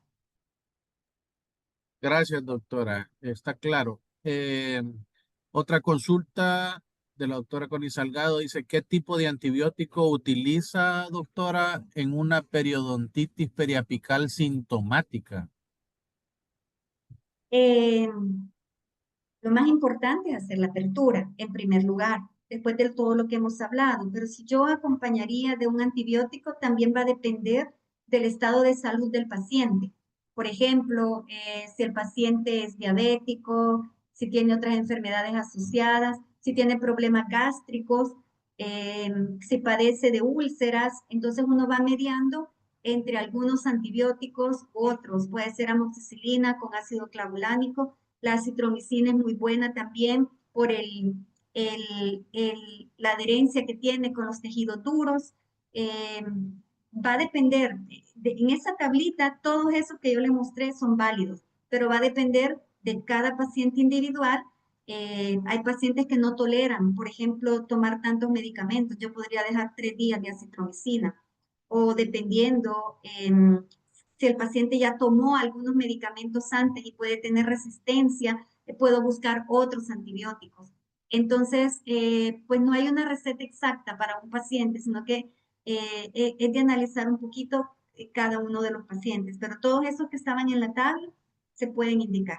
Gracias, doctora. Está claro. Otra consulta de la doctora Connie Salgado dice, ¿qué tipo de antibiótico utiliza, doctora, en una periodontitis periapical sintomática? Eh, lo más importante es hacer la apertura, en primer lugar, después de todo lo que hemos hablado. Pero si yo acompañaría de un antibiótico, también va a depender del estado de salud del paciente. Por ejemplo, si el paciente es diabético, si tiene otras enfermedades asociadas, si tiene problemas gástricos, si padece de úlceras, entonces uno va mediando entre algunos antibióticos, otros, puede ser amoxicilina con ácido clavulánico, la acitromicina es muy buena también por la adherencia que tiene con los tejidos duros. Va a depender, en esa tablita, todos esos que yo le mostré son válidos, pero va a depender de cada paciente individual. Hay pacientes que no toleran, por ejemplo, tomar tantos medicamentos. Yo podría dejar 3 días de acitromicina o dependiendo si el paciente ya tomó algunos medicamentos antes y puede tener resistencia, puedo buscar otros antibióticos. Entonces, pues no hay una receta exacta para un paciente, sino que es de analizar un poquito cada uno de los pacientes, pero todos esos que estaban en la tabla se pueden indicar.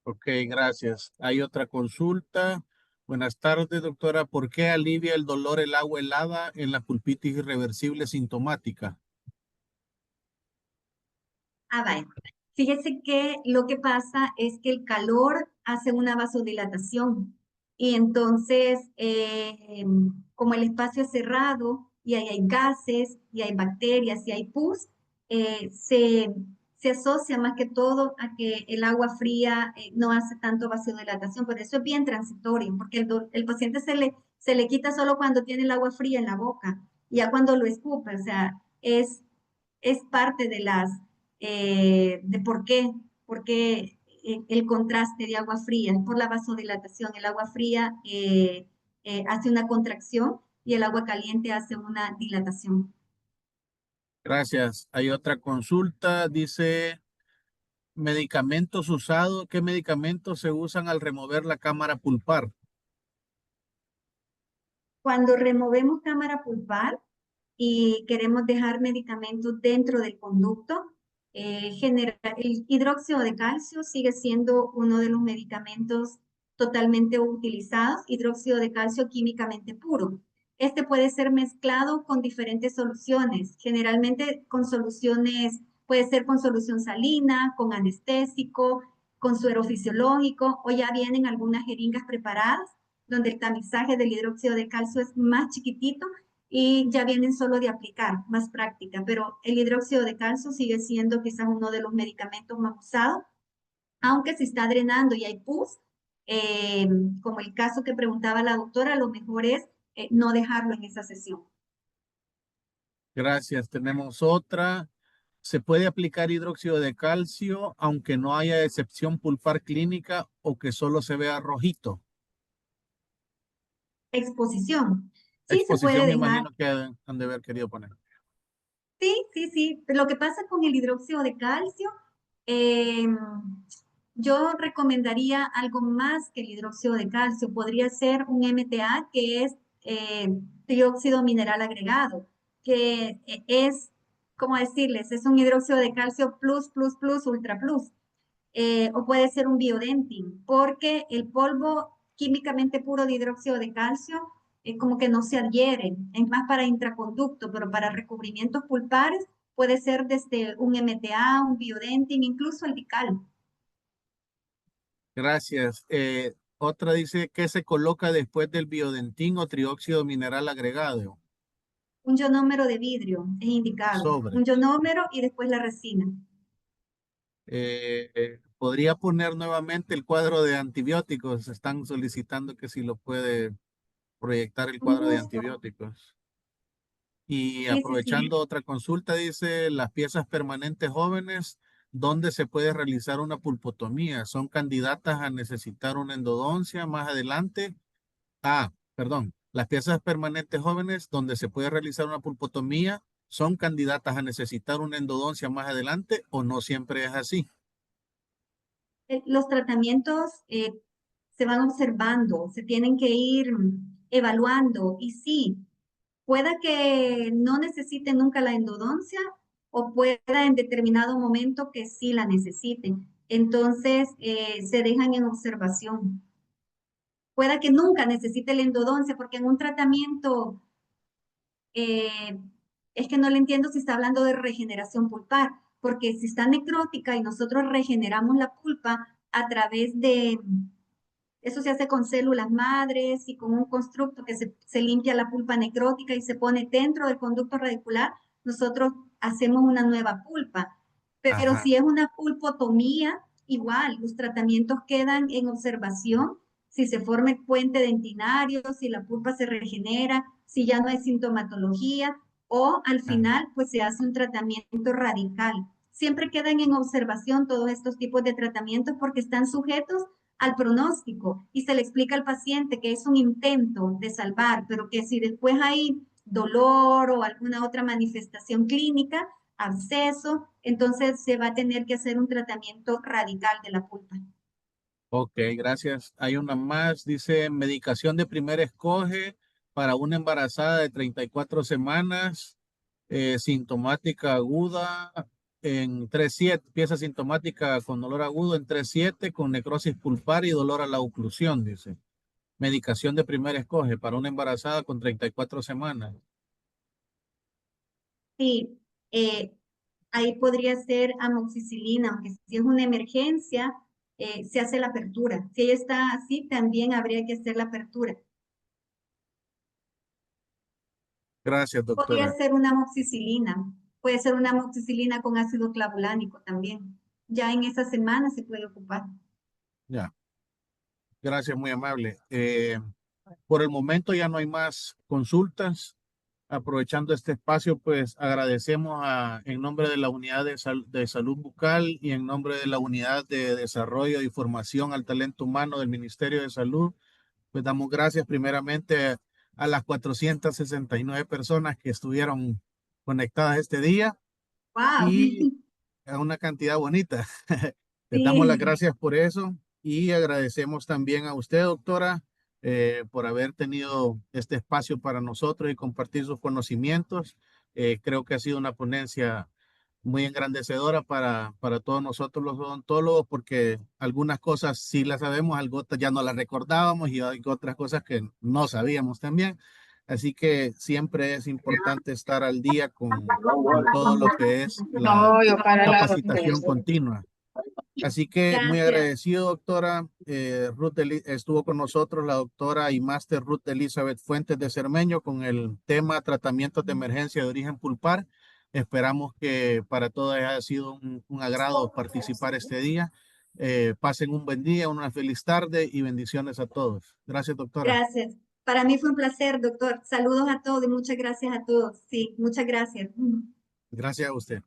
Ok, gracias. Hay otra consulta. Buenas tardes, doctora. ¿Por qué alivia el dolor el agua helada en la pulpitis irreversible sintomática? Ah, vaya. Fíjese que lo que pasa es que el calor hace una vasodilatación y entonces, como el espacio es cerrado y ahí hay gases y hay bacterias y hay pus, se asocia más que todo a que el agua fría no hace tanto vasodilatación, por eso es bien transitorio, porque el paciente se le quita solo cuando tiene el agua fría en la boca, ya cuando lo escupe, o sea, es parte de por qué el contraste de agua fría, por la vasodilatación. El agua fría hace una contracción y el agua caliente hace una dilatación. Gracias. Hay otra consulta. Dice, medicamentos usados. ¿Qué medicamentos se usan al remover la cámara pulpar? Cuando removemos cámara pulpar y queremos dejar medicamentos dentro del conducto, el hidróxido de calcio sigue siendo uno de los medicamentos totalmente utilizados, hidróxido de calcio químicamente puro. Este puede ser mezclado con diferentes soluciones, generalmente con soluciones, puede ser con solución salina, con anestésico, con suero fisiológico, o ya vienen algunas jeringas preparadas donde el tamizaje del hidróxido de calcio es más chiquitito y ya vienen solo de aplicar, más práctica, pero el hidróxido de calcio sigue siendo quizás uno de los medicamentos más usados, aunque se está drenando y hay pus, eh, como el caso que preguntaba la doctora, lo mejor es no dejarlo en esa sesión. Gracias. Tenemos otra. ¿Se puede aplicar hidróxido de calcio aunque no haya excepción pulpar clínica o que solo se vea rojito? Exposición. Sí se puede Exposición, me dejar. imagino que han de haber querido poner. Sí, sí, sí. Lo que pasa con el hidróxido de calcio, eh, yo recomendaría algo más que el hidróxido de calcio. Podría ser un MTA, que es trióxido mineral agregado, que es, ¿cómo decirles? Es un hidróxido de calcio plus, plus, plus, ultra plus. O puede ser un biodentin, porque el polvo químicamente puro de hidróxido de calcio como que no se adhiere, es más para intraconducto, pero para recubrimientos pulpares puede ser desde un MTA, un biodentin, incluso el Dical. Gracias. Otra dice que se coloca después del biodentín o trióxido mineral agregado. Un ionómero de vidrio es indicado, Sobre. un ionómero y después la resina. Podría poner nuevamente el cuadro de antibióticos. Están solicitando que si lo puede proyectar el Un cuadro de gusto. antibióticos. Y Sí, sí, sí. aprovechando otra consulta, dice las piezas permanentes jóvenes, ¿dónde se puede realizar una pulpotomía? ¿Son candidatas a necesitar una endodoncia más adelante? Ah, perdón. Las piezas permanentes jóvenes donde se puede realizar una pulpotomía son candidatas a necesitar una endodoncia más adelante o no siempre es así. Los tratamientos se van observando, se tienen que ir evaluando y sí, pueda que no necesite nunca la endodoncia o pueda en determinado momento que sí la necesiten. Entonces, se dejan en observación. Pueda que nunca necesite la endodoncia porque en un tratamiento, eh, es que no le entiendo si está hablando de regeneración pulpar porque si está necrótica y nosotros regeneramos la pulpa a través de, eso se hace con células madres y con un constructo que se limpia la pulpa necrótica y se pone dentro del conducto radicular, nosotros hacemos una nueva pulpa. Pero Ajá. si es una pulpotomía, igual, los tratamientos quedan en observación, si se forma el puente dentinario, si la pulpa se regenera, si ya no hay sintomatología, o al final, pues se hace un tratamiento radical. Siempre quedan en observación todos estos tipos de tratamientos porque están sujetos al pronóstico y se le explica al paciente que es un intento de salvar, pero que si después hay dolor o alguna otra manifestación clínica, absceso, entonces se va a tener que hacer un tratamiento radical de la pulpa. Ok, gracias. Hay una más, dice medicación de primer escoge para una embarazada de 34 semanas, sintomática aguda en 3-7, pieza sintomática con dolor agudo en 3-7, con necrosis pulpar y dolor a la oclusión, dice. Medicación de primer escoge para una embarazada con 34 semanas. Sí, ahí podría ser amoxicilina, aunque si es una emergencia, se hace la apertura. Si ella está así, también habría que hacer la apertura. Gracias, Podría doctora. ser una amoxicilina, puede ser una amoxicilina con ácido clavulánico también. Ya en esa semana se puede ocupar. Ya, gracias, muy amable. Por el momento ya no hay más consultas. Aprovechando este espacio, pues agradecemos en nombre de la Unidad de Salud Bucal y en nombre de la Unidad de Desarrollo y Formación al Talento Humano del Ministerio de Salud, pues damos gracias primeramente a las 469 personas que estuvieron conectadas este día ¡Wow! y a una cantidad bonita. Les damos las Sí, gracias por eso y agradecemos también a usted, doctora, por haber tenido este espacio para nosotros y compartir sus conocimientos. Creo que ha sido una ponencia muy engrandecedora para todos nosotros los odontólogos, porque algunas cosas sí las sabemos, algo otras ya no las recordábamos y hay otras cosas que no sabíamos también. Así que siempre es importante estar al día con todo lo que es la No, yo para la capacitación continua. Así que muy gracias. agradecido, doctora. Estuvo con nosotros la doctora y máster Ruth Elizabeth Fuentes de Cermeño con el tema tratamientos de emergencia de origen pulpar. Esperamos que para todos haya sido un agrado participar este día. Pasen un buen día, una feliz tarde y bendiciones a todos. Gracias, doctora. Gracias. Para mí fue un placer, doctor. Saludos a todos y muchas gracias a todos. Sí, muchas gracias. Gracias a usted.